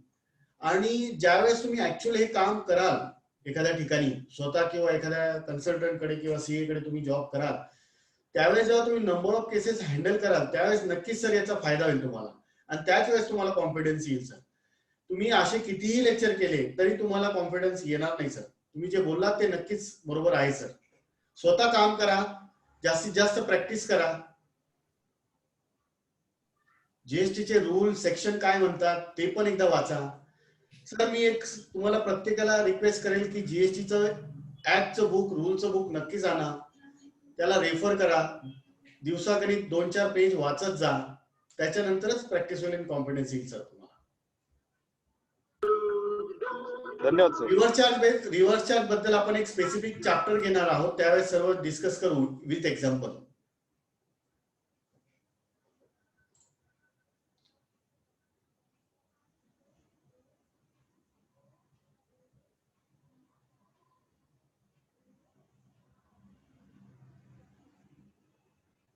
आणि ज्यावेळेस तुम्ही ऍक्च्युअली हे काम कराल एखाद्या ठिकाणी स्वतः किंवा एखाद्या कन्सल्टंट कडे किंवा सीए कडे तुम्ही जॉब कराल, त्यावेळेस जेव्हा तुम्ही नंबर ऑफ केसेस हँडल कराल त्यावेळेस नक्कीच सर याचा फायदा होईल तुम्हाला, आणि त्याच वेळेस तुम्हाला कॉन्फिडन्स येईल सर. तुम्ही असे कितीही लेक्चर केले तरी तुम्हाला कॉन्फिडन्स येणार नाही सर. तुम्ही जे बोललात ते नक्कीच बरोबर आहे सर. स्वतः काम करा, जास्तीत जास्त प्रॅक्टिस करा. जीएसटी चे रूल सेक्शन काय म्हणतात ते पण एकदा वाचा सर. मी एक तुम्हाला प्रत्येकाला रिक्वेस्ट करेल की जीएसटीचं ऍक्टचं बुक, रूलचं बुक नक्कीच आणा, त्याला रेफर करा, दिवसागणिक 2-4 पेज वाचत जा, त्याच्यानंतरच प्रॅक्टिस होईल आणि कॉन्फिडन्स येईल सर तुम्हाला. धन्यवाद सर. रिव्हर्स चार्ज बद्दल आपण एक स्पेसिफिक चॅप्टर घेणार आहोत, त्यावेळेस सर्व डिस्कस करू विथ एक्झाम्पल.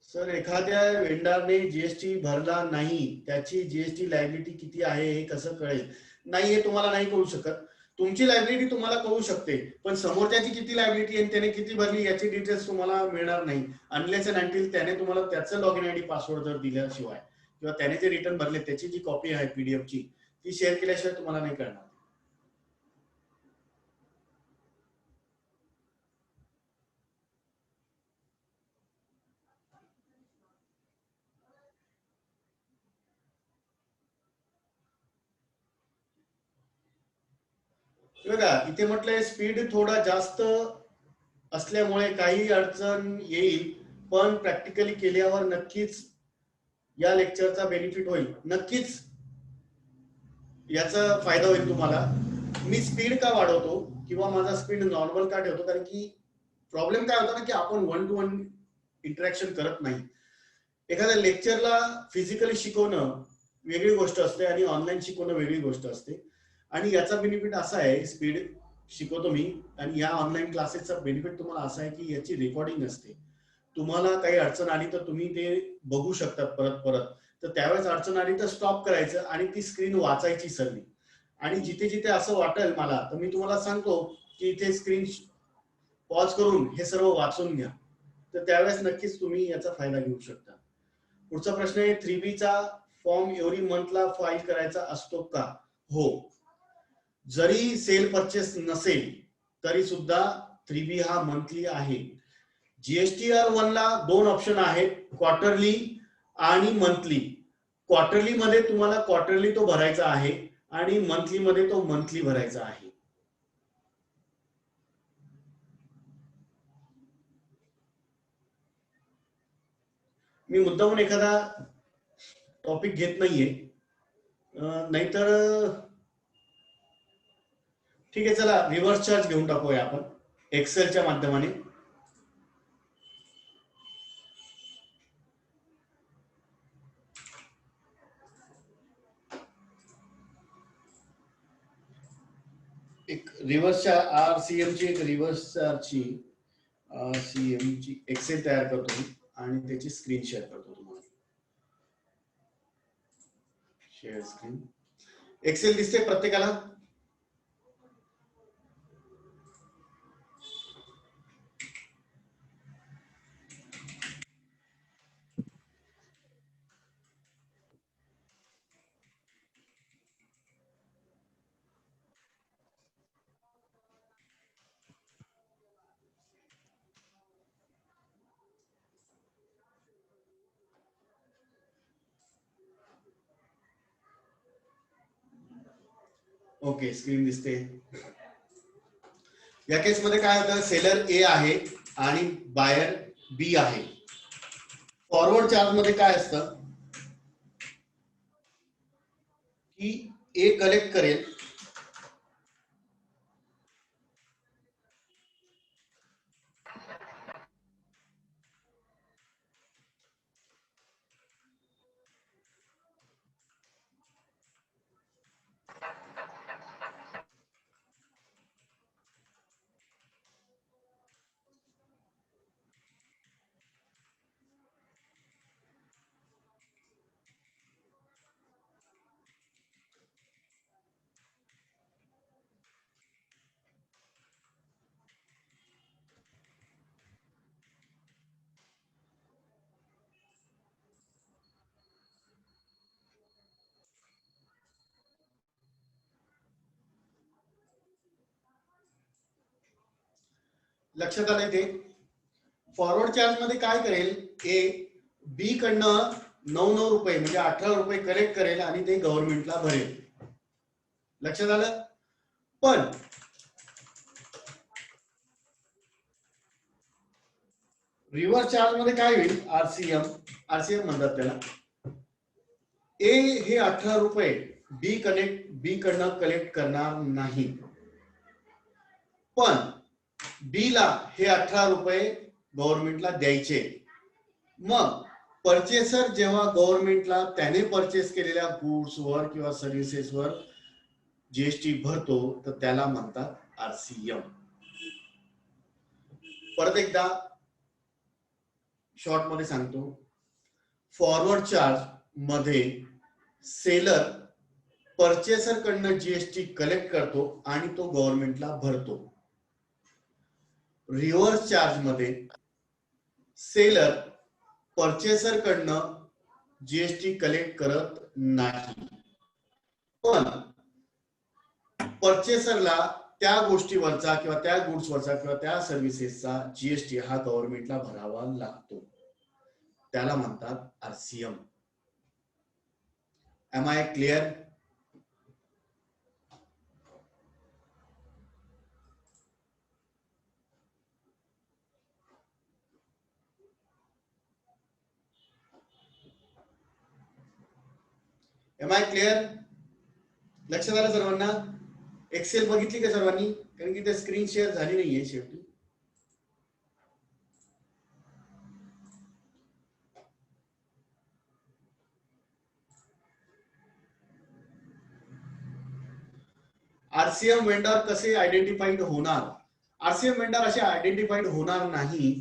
सर, एखाद्या वेंडरने जीएसटी भरला नाही, त्याची जीएसटी लायबिलिटी किती आहे हे कसं कळेल? नाही, हे तुम्हाला नाही कळू शकत. तुमची लायबिलिटी तुम्हाला कळू शकते, पण समोरच्याची किती लायबिलिटी आहे, त्याने किती भरली याची डिटेल्स तुम्हाला मिळणार नाही अनलेस अँड अंटिल त्याने तुम्हाला त्याचं लॉगिन आयडी पासवर्ड जर दिल्याशिवाय किंवा त्याने जे रिटर्न भरले त्याची जी कॉपी आहे पीडीएफ ची ती शेअर केल्याशिवाय तुम्हाला नाही कळणार. बघा, इथे म्हटलंय स्पीड थोडा जास्त असल्यामुळे काही अडचण येईल, पण प्रॅक्टिकली केल्यावर नक्कीच या लेक्चरचा बेनिफिट होईल. नक्कीच याचा फायदा होईल तुम्हाला. मी स्पीड का वाढवतो किंवा माझा स्पीड नॉर्मल का ठेवतो, कारण की प्रॉब्लेम काय होता ना की आपण 1-to-1 इंटरॅक्शन करत नाही. एखाद्या लेक्चरला फिजिकली शिकवणं वेगळी गोष्ट असते आणि ऑनलाईन शिकवणं वेगळी गोष्ट असते. आणि याचा बेनिफिट असा आहे, स्पीड शिकवतो मी, आणि या ऑनलाईन क्लासेसचा बेनिफिट तुम्हाला असा आहे की याची रेकॉर्डिंग असते. तुम्हाला काही अडचण आली तर तुम्ही ते बघू शकतात परत परत. तर त्यावेळेस अडचण आली तर स्टॉप करायचं आणि ती स्क्रीन वाचायची सर्व. आणि जिथे जिथे असं वाटेल मला तर मी तुम्हाला सांगतो की इथे स्क्रीन पॉज करून हे सर्व वाचून घ्या, तर त्यावेळेस नक्कीच तुम्ही याचा फायदा घेऊ शकता. पुढचा प्रश्न आहे, 3B चा फॉर्म एव्हरी मंथला फाईल करायचा असतो का? हो, जरी सेल परचेस नसेल तरी सुद्धा 3B हा मंथली आहे. जीएसटीआर 1 ला 2 ऑप्शन आहेत, क्वार्टरली आणि मंथली. क्वार्टरली मध्ये तुम्हाला क्वार्टरली तो भरायचा आहे आणि मंथली मध्ये तो मंथली भरायचा आहे. मी मुद्दामून एखादा टॉपिक घेत नाहीये, नाहीतर ठीक आहे, चला रिव्हर्स चार्ज घेऊन टाकूया आपण एक्सेलच्या माध्यमाने. एक रिव्हर्सच्या आरसीएम ची, एक रिव्हर्स चार्जची आरसीएम ची एक्सेल तयार करतो आणि त्याची स्क्रीन शेअर करतो तुम्हाला. Share screen. एक्सेल दिसते प्रत्येकाला? ओके, स्क्रीन दिसते. या केसमध्ये काय होतं, सेलर ए आहे आणि बायर बी आहे. फॉरवर्ड चार्ज मध्ये काय असतं की ए कलेक्ट करेल लक्षात आलं ते. फॉरवर्ड चार्ज मध्ये काय करेल, ए बी कडनं 9 रुपये म्हणजे 18 रुपये कलेक्ट करेल आणि ते गव्हर्नमेंटला भरेल. लक्षात आलं. पण रिव्हर्स चार्ज मध्ये काय होईल, आरसीएम म्हणतात त्याला. ए हे 18 रुपये बी कडनं कलेक्ट करणार नाही, पण बी ला हे 18 रुपये गव्हर्नमेंटला द्यायचे. मग परचेसर जेव्हा गव्हर्नमेंटला त्याने परचेस केलेल्या गुड्सवर किंवा सर्व्हिसेसवर जीएसटी भरतो, तर त्याला म्हणतात आरसीएम. परत एकदा शॉर्ट मध्ये सांगतो. फॉरवर्ड चार्ज मध्ये सेलर परचेसर कडनं जीएसटी कलेक्ट करतो आणि तो गव्हर्नमेंटला भरतो. रिव्हर्स चार्ज मध्ये सेलर परचेसर कडनं जीएसटी कलेक्ट करत नाही, पण परचेसरला त्या गोष्टीवरचा किंवा त्या गुड्सवरचा किंवा त्या सर्व्हिसेसचा जीएसटी हा गव्हर्नमेंटला भरावा लागतो. त्याला म्हणतात RCM. Am I clear? Am I clear? लक्षात आलं सर्वांना? एक्सेल बघितली का सर्वांनी? कारण की ते स्क्रीन शेअर झाली नाहीये शेवटी. आरसीएम वेंडर कसे आयडेंटिफाईड होणार? आरसीएम वेंडर असे आयडेंटिफाईड होणार नाही.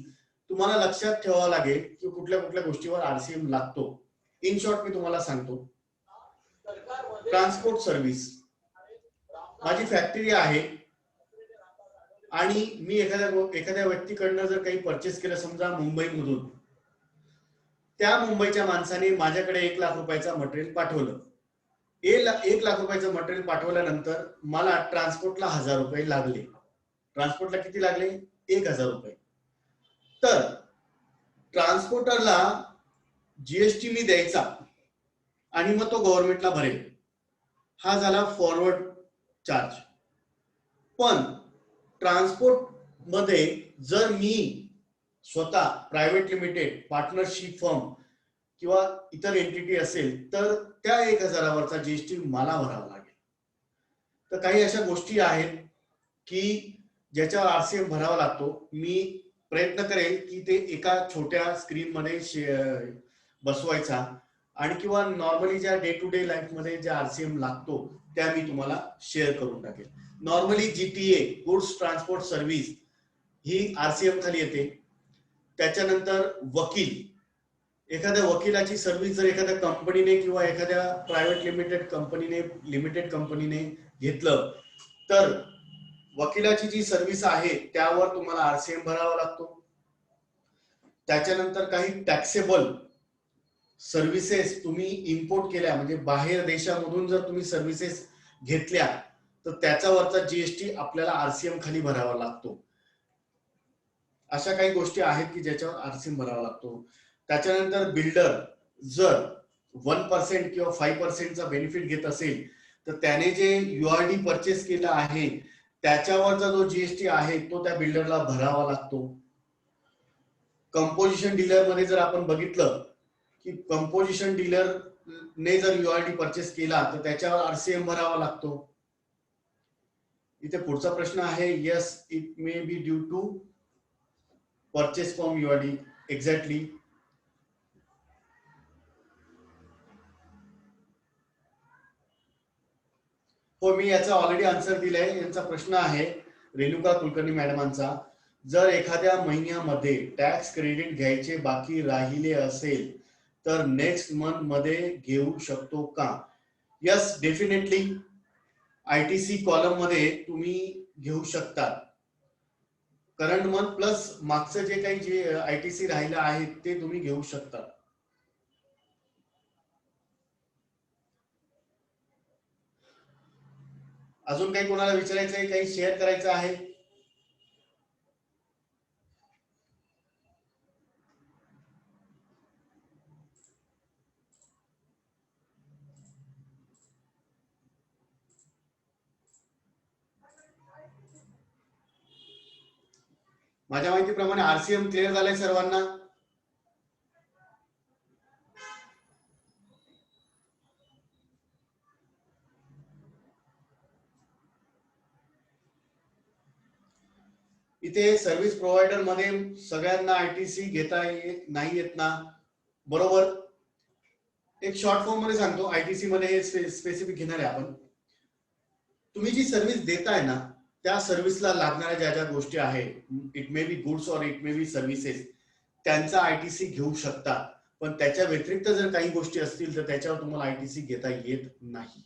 तुम्हाला लक्षात ठेवावं लागेल की कुठल्या कुठल्या गोष्टीवर आरसीएम लागतो. इन शॉर्ट मी तुम्हाला सांगतो. ट्रान्सपोर्ट सर्व्हिस, माझी फॅक्टरी आहे आणि मी एखाद्या व्यक्तीकडनं जर काही परचेस केलं, समजा मुंबईमधून, त्या मुंबईच्या माणसाने माझ्याकडे 1 लाख रुपयाचं मटेरियल पाठवलं. 1 लाख रुपयाचं मटेरियल पाठवल्यानंतर मला ट्रान्सपोर्टला 1000 रुपये लागले. ट्रान्सपोर्टला किती लागले? 1000 रुपये. तर ट्रान्सपोर्टरला जीएसटी मी द्यायचा आणि मग तो गव्हर्नमेंटला भरेल. हा झाला फॉरवर्ड चार्ज. पण ट्रान्सपोर्ट मध्ये जर मी स्वतः प्रायव्हेट लिमिटेड, पार्टनरशिप फर्म किंवा इतर एंटिटी असेल, तर त्या 1000 वरचा जीएसटी मला भरावा लागेल. तर काही अशा गोष्टी आहेत की ज्याच्यावर आरसीएम भरावा लागतो. मी प्रयत्न करेल की ते एका छोट्या स्क्रीन मध्ये बसवायचा आणि किंवा नॉर्मली ज्या डे टू डे लाईफ मध्ये ज्या आरसीएम लागतो त्या मी तुम्हाला शेअर करून टाकेल. Normally GTA, goods transport service, ही आरसीएम खाली येते. त्याच्यानंतर वकील, एखाद्या वकिलाची सर्व्हिस जर एखाद्या कंपनीने किंवा एखाद्या प्रायव्हेट लिमिटेड कंपनीने घेतलं, तर वकिलाची जी सर्व्हिस आहे त्यावर तुम्हाला आरसीएम भरावा लागतो. त्याच्यानंतर काही टॅक्सेबल सर्व्हिसेस तुम्ही इम्पोर्ट केल्या, म्हणजे बाहेर देशामधून जर तुम्ही सर्व्हिसेस घेतल्या, तर त्याच्यावरचा जीएसटी आपल्याला आरसीएम खाली भरावा लागतो. अशा काही गोष्टी आहेत की ज्याच्यावर आरसीएम भरावा लागतो. त्याच्यानंतर बिल्डर जर 1% किंवा 5%चा बेनिफिट घेत असेल, तर त्याने जे युआरडी परचेस केला आहे त्याच्यावरचा जो जीएसटी आहे तो त्या बिल्डरला भरावा लागतो. कंपोजिशन डीलर मध्ये जर आपण बघितलं की कंपोजिशन डीलर ने जर युआरडी परचेस केला तर त्याच्यावर आरसीएम भरावा लागतो. इथे पुढचा प्रश्न आहे, yes it may be due to purchase from URD. Exactly. हो, मी याचा ऑलरेडी आन्सर दिलाय. यांचा प्रश्न आहे रेणुका कुलकर्णी मॅडमांचा, जर एखाद्या महिन्यामध्ये टॅक्स क्रेडिट घ्यायचे बाकी राहिले असेल तर नेक्स्ट मंथ मध्ये घेऊ शकतो का? Yes, definitely. आयटीसी कॉलम मध्ये तुम्ही घेऊ शकता. करंट मंथ प्लस मागचं जे काही जे आयटीसी राहिलं आहे ते तुम्ही घेऊ शकता. अजून काही कोणाला विचारायचं आहे, काही शेअर करायचं आहे? माझ्या माहितीप्रमाणे आरसीएम क्लिअर झालंय सर्वांना. इथे सर्व्हिस प्रोव्हायडर मध्ये सगळ्यांना आयटीसी घेता नाही येत ना? बरोबर. एक शॉर्ट फॉर्म मध्ये सांगतो, आयटीसी मध्ये हे स्पेसिफिक घेणार आहे आपण. तुम्ही जी सर्व्हिस देताय ना त्या सर्व्हिसला लागणाऱ्या ज्या ज्या गोष्टी आहेत, इट मे बी गुड्स और इट मे बी सर्व्हिसेस, त्यांचा आयटीसी घेऊ शकता. पण त्याच्या व्यतिरिक्त जर काही गोष्टी असतील तर त्याच्यावर तुम्हाला आयटीसी घेता येत नाही.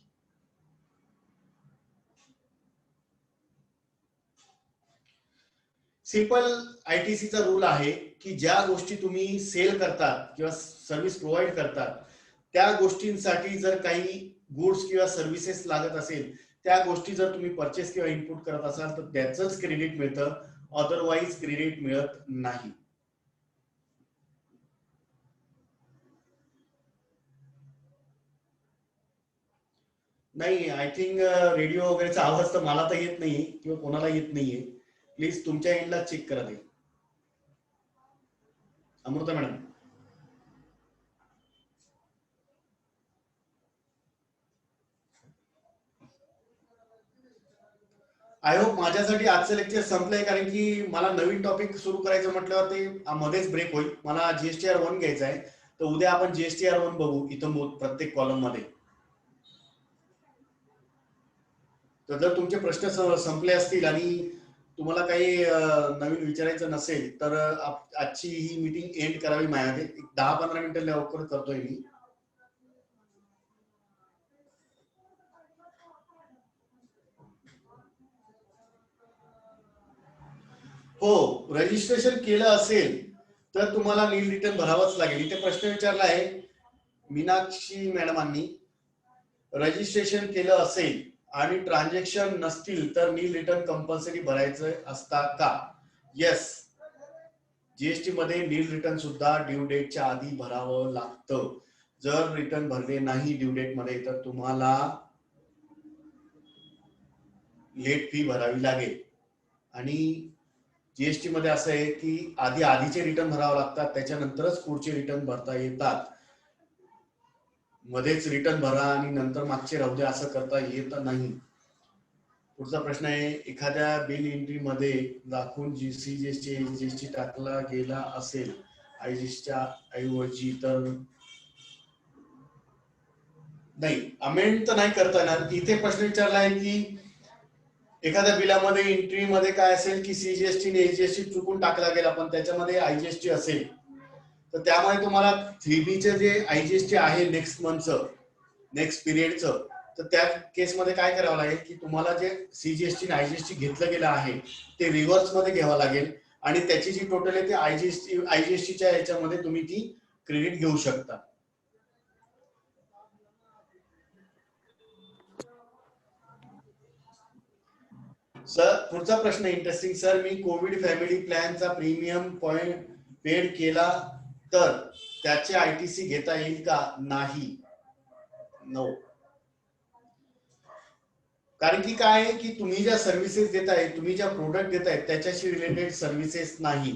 सिंपल आयटीसीचा रूल आहे की ज्या गोष्टी तुम्ही सेल करतात किंवा सर्व्हिस प्रोव्हाइड करतात त्या गोष्टींसाठी जर काही गुड्स किंवा सर्व्हिसेस लागत असेल, त्या गोष्टी जर तुम्ही परचेस किंवा इनपुट करत असाल तर त्याचंच क्रेडिट मिळतं, अदरवाईज क्रेडिट मिळत नाही. नाही, आय थिंक रेडिओ वगैरेचा आवाज तर मला तर येत नाहीये किंवा कोणाला येत नाहीये. प्लीज तुमच्या एंडला चेक करा ते. अमृता मॅडम. आय होप माझ्यासाठी आजचं लेक्चर संपलंय, कारण की मला नवीन टॉपिक सुरू करायचं म्हटल्यावर ते मध्येच ब्रेक होईल. मला जीएसटीआर 1 घ्यायचा आहे, तर उद्या आपण जीएसटीआर 1 बघू इथं प्रत्येक कॉलम मध्ये. तर जर तुमचे प्रश्न संपले असतील आणि तुम्हाला काही नवीन विचारायचं नसेल तर आजची ही मीटिंग एंड करावी माझ्याकडे. 10-15 मिनिटं लवकर करतोय मी. हो, रजिस्ट्रेशन केलं असेल तर तुम्हाला नील रिटर्न भरावंच लागेल. इथे प्रश्न विचारला आहे मीनाक्षी मॅडमांनी, रजिस्ट्रेशन केलं असेल आणि ट्रान्झॅक्शन नसतील तर नील रिटर्न कंपल्सरी भरायचं असता का? येस, जीएसटी मध्ये नील रिटर्न सुद्धा ड्यू डेटच्या आधी भरावं लागतं. जर रिटर्न भरले नाही ड्यू डेट मध्ये तर तुम्हाला लेट फी भरावी लागेल. आणि जीएसटी मध्ये असं आहे की आधीचे रिटर्न भरावं लागतात, त्याच्यानंतरच पुढचे रिटर्न भरता येतात. मध्येच रिटर्न भरा आणि नंतर मागचे राहू दे असं करता येत नाही. पुढचा प्रश्न आहे, एखाद्या बिल एंट्री मध्ये दाखवून सीजीएसटी आयजीएसटी टाकला गेला असेल आयजीएसटीच्या ऐवजी तर नाही, अमेंड तर नाही करता येणार. इथे प्रश्न विचारला आहे की एखाद्या बिलामध्ये एंट्री मध्ये काय असेल की सीजीएसटी ने एजीएसटी चुकून टाकला गेला पण त्याच्यामध्ये आयजीएसटी असेल तर त्यामुळे तुम्हाला 3B जे आयजीएसटी आहे नेक्स्ट मंथचं, नेक्स्ट पिरियडचं, तर त्या केसमध्ये काय करावं लागेल की तुम्हाला जे सीजीएसटी आणि आयजीएसटी घेतलं गेलं आहे ते रिव्हर्स मध्ये घ्यावं लागेल आणि त्याची जी टोटल आहे ती आयजीएसटीच्या याच्यामध्ये तुम्ही ती क्रेडिट घेऊ शकता. सर, पुढचा प्रश्न इंटरेस्टिंग. सर, मी कोविड फॅमिली प्लॅनचा प्रीमियम पेड केला तर त्याचे आयटीसी घेता येईल का? नाही, नो. कारण की काय आहे की तुम्ही ज्या सर्व्हिसेस देताय, तुम्ही ज्या प्रोडक्ट देताय त्याच्याशी रिलेटेड सर्व्हिसेस नाही.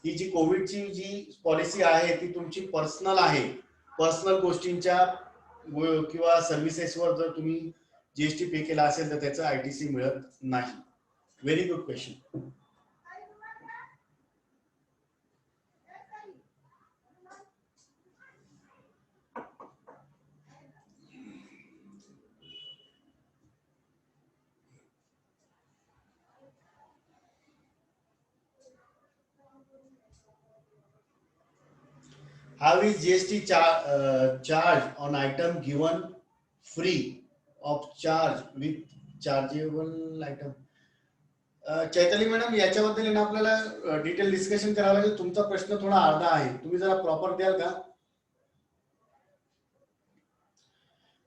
ही जी कोविडची जी पॉलिसी आहे ती तुमची पर्सनल आहे. पर्सनल गोष्टींच्या किंवा सर्व्हिसेसवर जर तुम्ही जीएसटी पे केला असेल तर त्याचं आयटीसी मिळत नाही. Very good question. How is GST charged on item given free of charge with chargeable item? Chaitali madam, याच्याबद्दल ना आपल्याला डिटेल डिस्कशन करावं लागेल. तुमचा प्रश्न थोडा अर्धा आहे, तुम्ही जरा प्रॉपर द्याल का?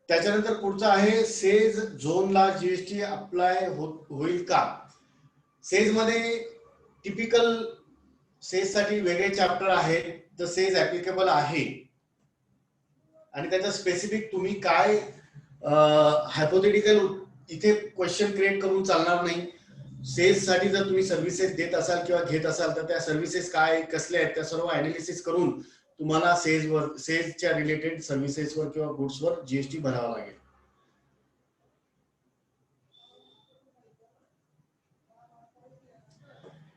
त्याच्यानंतर पुढचा आहे सेज झोनला जीएसटी अप्लाय होईल का? सेज मध्ये टिपिकल सेज साठी वेगळे चॅप्टर आहेत, तर सेज ऍप्लिकेबल आहे. आणि त्याचा स्पेसिफिक तुम्ही काय हायपोथेटिकल इथे क्वेश्चन क्रिएट करून चालणार नाही. सेज साठी जर तुम्ही सर्व्हिसेस देत असाल किंवा घेत असाल तर त्या सर्व्हिसेस काय कसल्या आहेत त्या सर्व अनालिसिस करून तुम्हाला सेजच्या रिलेटेड सर्व्हिसेसवर किंवा गुड्सवर जीएसटी भरावा लागेल.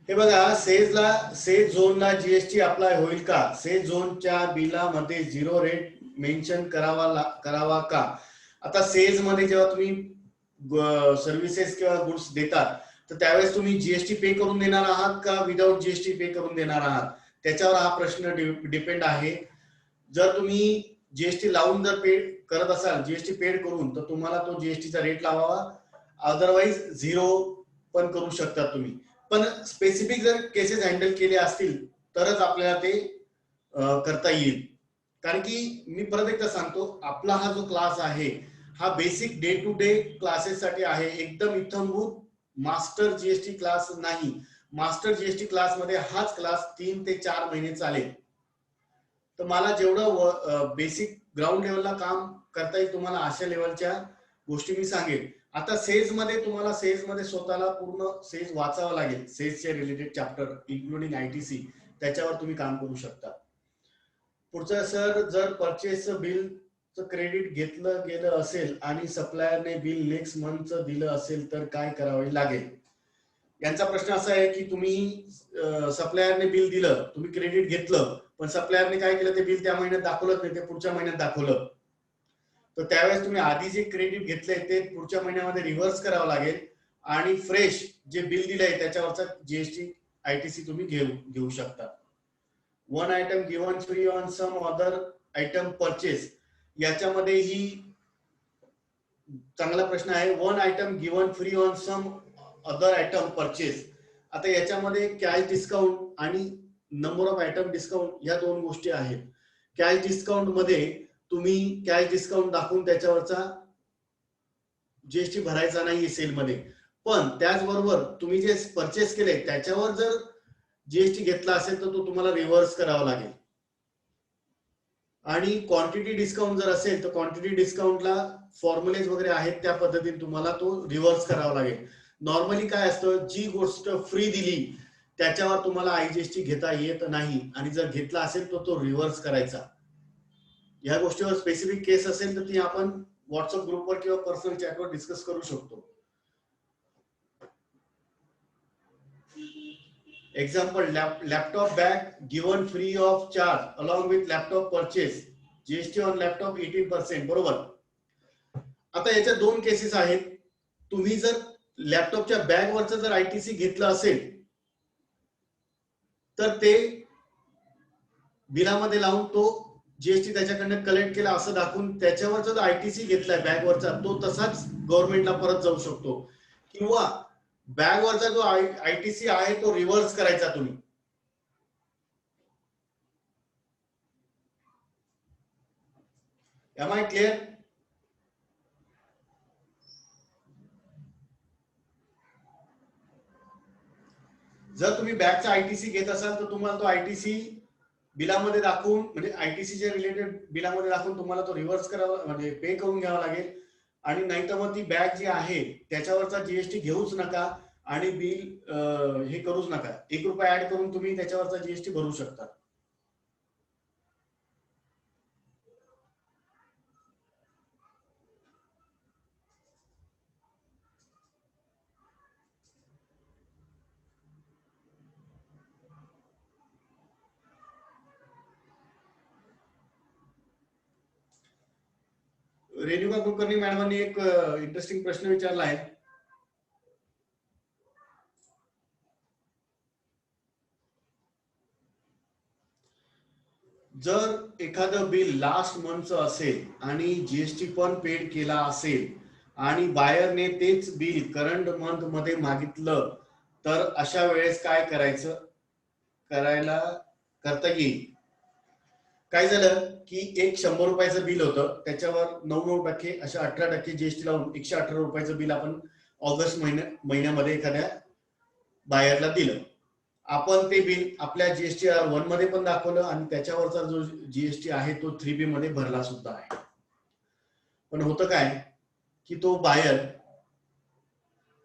हे बघा, सेज झोनला जीएसटी अप्लाय होईल का? सेज झोनच्या बिलामध्ये 0 रेट मेन्शन करावा का? आता सेज मध्ये जेव्हा तुम्ही सर्व्हिसेस किंवा गुड्स देतात तर त्यावेळेस तुम्ही जीएसटी पे करून देणार आहात का विदाउट जीएसटी पे करून देणार आहात, त्याच्यावर हा प्रश्न डिपेंड आहे. जर तुम्ही जीएसटी लावून जर पे करत असाल, जीएसटी पेड करून, तर तुम्हाला तो जीएसटीचा रेट लावावा. अदरवाईज 0 पण करू शकता तुम्ही. पण स्पेसिफिक जर केसेस हँडल केले असतील तरच आपल्याला ते करता येईल. कारण की मी परत एकदा सांगतो, आपला हा जो क्लास आहे हा basic day to day classes साठी आहे. एकदम इत्थंभूत मास्टर जीएसटी क्लास नाही. मास्टर जीएसटी क्लास मध्ये हाच क्लास 3 ते 4 महिने चालेल. तर मला जेवढं बेसिक ग्राउंड लेवलला काम करता येईल तुम्हाला अशा लेवलच्या गोष्टी मी सांगेन. आता सेज मध्ये स्वतःला पूर्ण सेज वाचावं लागेल. सेजचे रिलेटेड चॅप्टर इन्क्लुडिंग आयटीसी, त्याच्यावर तुम्ही काम करू शकता. पुढचं सर, जर परचेस बिलचं क्रेडिट घेतलं गेलं असेल आणि सप्लायरने बिल नेक्स्ट मंथचं दिलं असेल तर काय करावे लागेल? यांचा प्रश्न असा आहे की तुम्ही सप्लायरने बिल दिलं, तुम्ही क्रेडिट घेतलं, पण सप्लायरने काय केलं, ते बिल त्या महिन्यात दाखवलंच नाही, ते पुढच्या महिन्यात दाखवलं. तर त्यावेळेस तुम्ही आधी जे क्रेडिट घेतलंय ते पुढच्या महिन्यामध्ये रिव्हर्स करावं लागेल आणि फ्रेश जे बिल दिलंय त्याच्यावरचा जीएसटी आयटीसी तुम्ही घेऊ शकता. One item given free on some other item purchase, याच्यामध्येही चांगला प्रश्न आहे. One item given free on some other item purchase. आता याच्यामध्ये कॅश डिस्काउंट आणि नंबर ऑफ आयटम डिस्काउंट या दोन गोष्टी आहेत. कॅश डिस्काउंट मध्ये तुम्ही कॅश डिस्काउंट दाखवून त्याच्यावरचा जीएसटी भरायचा नाही सेलमध्ये, पण त्याचबरोबर तुम्ही जे परचेस केले त्याच्यावर जर जीएसटी घेतला असेल तर तो तुम्हाला रिव्हर्स करावा लागेल. आणि क्वांटिटी डिस्काउंट जर असेल तर क्वांटिटी डिस्काउंटला फॉर्म्युलेज वगैरे आहेत, त्या पद्धतीने तुम्हाला तो रिव्हर्स करावा लागेल. नॉर्मली काय असतं, जी गोष्ट फ्री दिली त्याच्यावर तुम्हाला आयजीएसटी घेता येत नाही, आणि जर घेतला असेल तर तो रिव्हर्स करायचा. या गोष्टीवर स्पेसिफिक केस असेल तर ती आपण व्हॉट्सअप ग्रुपवर किंवा पर्सनल चॅटवर डिस्कस करू शकतो. Example, laptop bag given free of charge along with laptop purchase, GST on laptop 18%. बरोबर. आता याच्या दोन केसेस आहेत. तुम्ही जर लॅपटॉपच्या बॅगवरच जर आयटीसी घेतलं असेल तर ते बिलामध्ये लावून तो जीएसटी त्याच्याकडनं कलेक्ट केला असं दाखवून त्याच्यावरचा जो आयटीसी घेतलाय बॅगवरचा तो तसाच गव्हर्नमेंटला परत जाऊ शकतो, किंवा बॅगवरचा जो आयटीसी आहे तो रिव्हर्स करायचा तुम्ही. Am I clear? जर तुम्ही बॅगचा आयटीसी घेत असाल तर तुम्हाला तो आयटीसी बिलामध्ये दाखवून, म्हणजे आयटीसीच्या रिलेटेड बिलामध्ये दाखवून तुम्हाला तो रिव्हर्स करावा, म्हणजे पे करून घ्यावा लागेल. आणि नाही तर मग ती बॅग जी आहे त्याच्यावरचा जीएसटी घेऊच नका आणि बिल हे करूच नका. ₹1 ऍड करून तुम्ही त्याच्यावरचा जीएसटी भरू शकता. रेणुका कुलकर्णी मॅडमांनी एक इंटरेस्टिंग प्रश्न विचारला आहे. जर एखादं बिल लास्ट मंथचं असेल आणि जीएसटी पण पेड केला असेल आणि बायरने तेच बिल करंट मंथ मध्ये मागितलं तर अशा वेळेस काय करता येईल. काय झालं की एक ₹100 बिल होतं, त्याच्यावर 9% अशा 18% जीएसटी लावून ₹118 बिल आपण ऑगस्ट महिन्यामध्ये एखाद्या बायरला दिलं. आपण ते बिल आपल्या GSTR1 मध्ये पण दाखवलं आणि त्याच्यावरचा जो जीएसटी आहे तो 3B मध्ये भरला सुद्धा आहे. पण होतं काय की तो बायर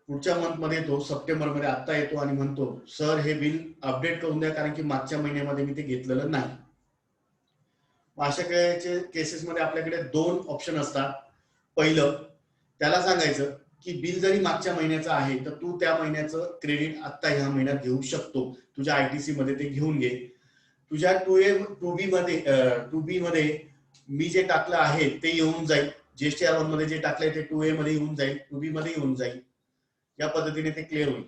पुढच्या मंथ मध्ये येतो, सप्टेंबर मध्ये आत्ता येतो आणि म्हणतो सर हे बिल अपडेट करून द्या कारण की मागच्या महिन्यामध्ये मी ते घेतलेलं नाही. अशा केसेसमध्ये आपल्याकडे 2 ऑप्शन असतात. पहिलं, त्याला सांगायचं की बिल जरी मागच्या महिन्याचं आहे तर तू त्या महिन्याचं क्रेडिट आत्ता ह्या महिन्यात घेऊ शकतो, तुझ्या ITC मध्ये ते घेऊन घे. तुझ्या 2B मध्ये मी जे टाकलं आहे ते येऊन जाईल, GSTR1 मध्ये जे टाकलंय ते 2A मध्ये येऊन जाईल, 2B मध्ये येऊन जाईल. या पद्धतीने ते क्लिअर होईल.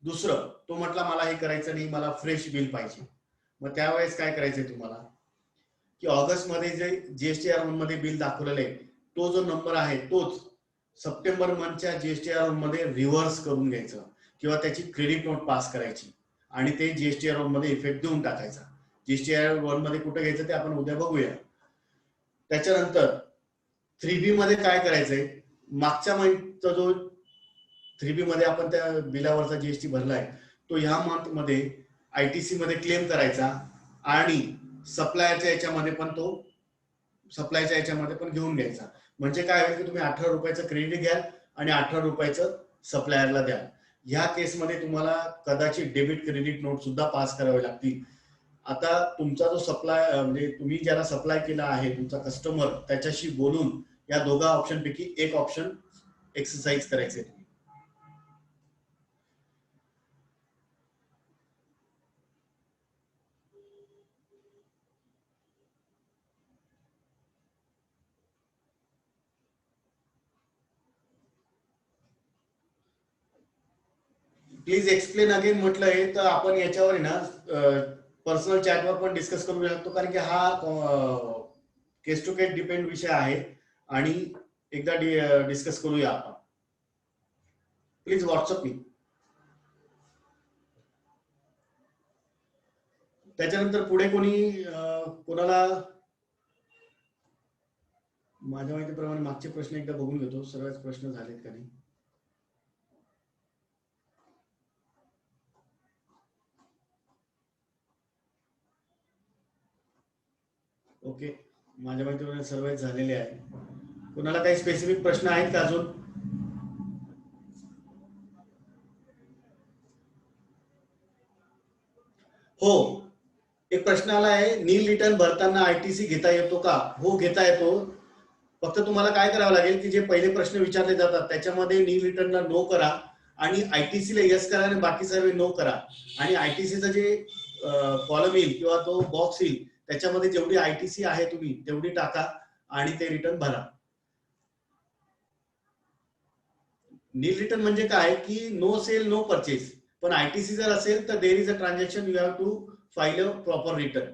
दुसरं, तो म्हटला मला हे करायचं नाही, मला फ्रेश बिल पाहिजे. मग त्यावेळेस काय करायचंय तुम्हाला की ऑगस्ट मध्ये जे GSTR1 मध्ये बिल दाखवलेलं आहे तो जो नंबर आहे तोच सप्टेंबर मंथच्या GSTR1 मध्ये रिव्हर्स करून घ्यायचं किंवा त्याची क्रेडिट नोट पास करायची आणि ते GSTR1 मध्ये इफेक्ट देऊन टाकायचा. GSTR1 मध्ये कुठे घ्यायचं ते आपण उद्या बघूया. त्याच्यानंतर 3B मध्ये काय करायचंय, मागच्या मंथचा जो 3B मध्ये आपण त्या बिलावरचा जीएसटी भरलाय तो ह्या मंथ मध्ये ITC मध्ये क्लेम करायचा आणि सप्लायरच्या याच्यामध्ये पण घेऊन घ्यायचा. म्हणजे काय होईल की तुम्ही ₹18 क्रेडिट घ्याल आणि ₹18 सप्लायरला द्याल. ह्या केसमध्ये तुम्हाला कदाचित डेबिट क्रेडिट नोट सुद्धा पास करावे लागतील. आता तुमचा जो सप्लाय म्हणजे तुम्ही ज्याला सप्लाय केला आहे तुमचा कस्टमर त्याच्याशी बोलून या दोघा ऑप्शन पैकी एक ऑप्शन एक्सरसाइज करायचे. प्लीज एक्सप्लेन अगेन म्हटलंय तर आपण याच्यावर आहे ना पर्सनल चॅटवर पण डिस्कस करू शकतो कारण की हा केस टू केस डिपेंड विषय आहे आणि एकदा डिस्कस करूया आपण. प्लीज व्हॉट्सअप मी. त्याच्यानंतर पुढे कोणाला माझ्या माहितीप्रमाणे मागचे प्रश्न एकदा बघून घेतो, सर्वच प्रश्न झालेत का नाही. ओके, माझ्या माहितीप्रमाणे सर्वच झालेले आहे. कोणाला काही स्पेसिफिक प्रश्न आहेत का अजून? हो, एक प्रश्न आला आहे, नील रिटर्न भरताना ITC घेता येतो का? हो, घेता येतो. फक्त तुम्हाला काय करावं लागेल की जे पहिले प्रश्न विचारले जातात त्याच्यामध्ये नील रिटर्नला नो करा आणि ITC ला यस करा आणि बाकी सर्व नो करा आणि ITCचं जे कॉलम येईल किंवा तो बॉक्स येईल त्याच्यामध्ये जेवढी ITC आहे तुम्ही तेवढी टाका आणि ते रिटर्न भरा. नील रिटर्न म्हणजे काय की नो सेल नो परचेस, पण ITC जर असेल तर there is a transaction, you have to file a proper return.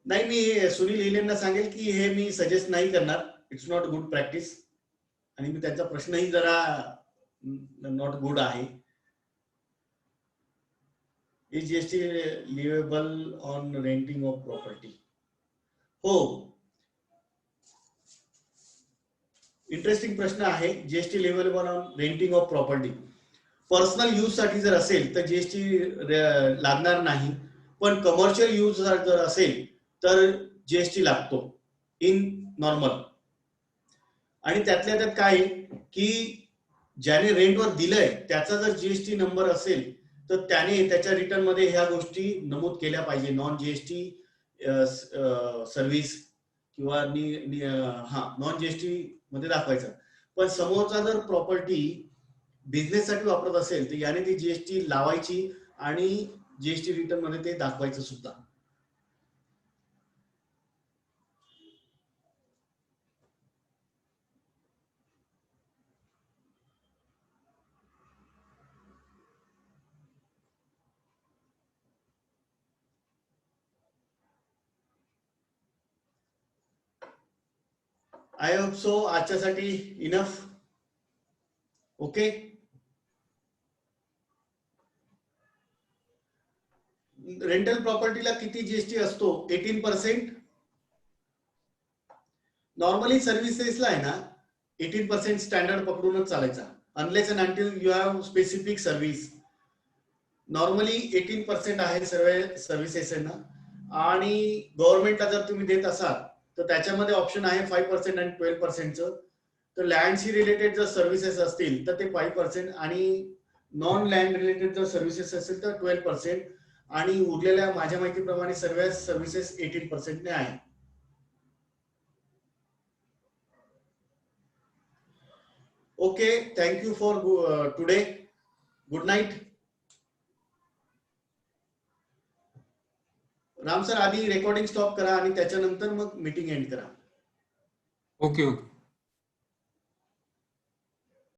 नाही, मी सुनील इलेंना सांगेल की हे मी सजेस्ट नाही करणार, इट्स नॉट गुड प्रॅक्टिस आणि मी त्यांचा प्रश्नही जरा नॉट गुड आहे. Is GST leviable on renting of property? हो, इंटरेस्टिंग प्रश्न आहे. GST leviable on renting of property personal use साठी जर असेल तर जीएसटी लागणार नाही, पण कमर्शियल यूज जर असेल तर जीएसटी लागतो इन नॉर्मल. आणि त्यातल्या त्यात काय की ज्याने रेंटवर दिलंय त्याचा जर जीएसटी नंबर असेल तर त्याने त्याच्या रिटर्न मध्ये ह्या गोष्टी नमूद केल्या पाहिजे. नॉन जीएसटी सर्व्हिस किंवा नॉन जीएसटी मध्ये दाखवायचं. पण समोरचा जर प्रॉपर्टी बिझनेससाठी वापरत असेल तर याने ती जीएसटी लावायची आणि जीएसटी रिटर्न मध्ये ते दाखवायचं सुद्धा. आय होप सो आजच्यासाठी इनफ. ओके. रेंटल प्रॉपर्टीला किती जीएसटी असतो? 18%. नॉर्मली सर्व्हिसेसला आहे ना 18% स्टँडर्ड पकडूनच चालायचा, unless and until you have specific service. Normally 18% आहे सर्व सर्व्हिसेस आहे ना. आणि गव्हर्नमेंटला जर तुम्ही देत असाल तर त्याच्यामध्ये ऑप्शन आहे 5% आणि 12%चं. तर लँडशी रिलेटेड जर सर्व्हिसेस असतील तर ते 5% आणि नॉन लँड रिलेटेड जर सर्व्हिसेस असतील तर 12%. आणि उरलेल्या माझ्या माहितीप्रमाणे सर्व सर्व्हिसेस 18% ने आहे. Okay, thank you for today. Good night. Ram sir आधी रेकॉर्डिंग स्टॉप करा आणि त्याच्यानंतर मग मीटिंग एंड करा. Okay okay.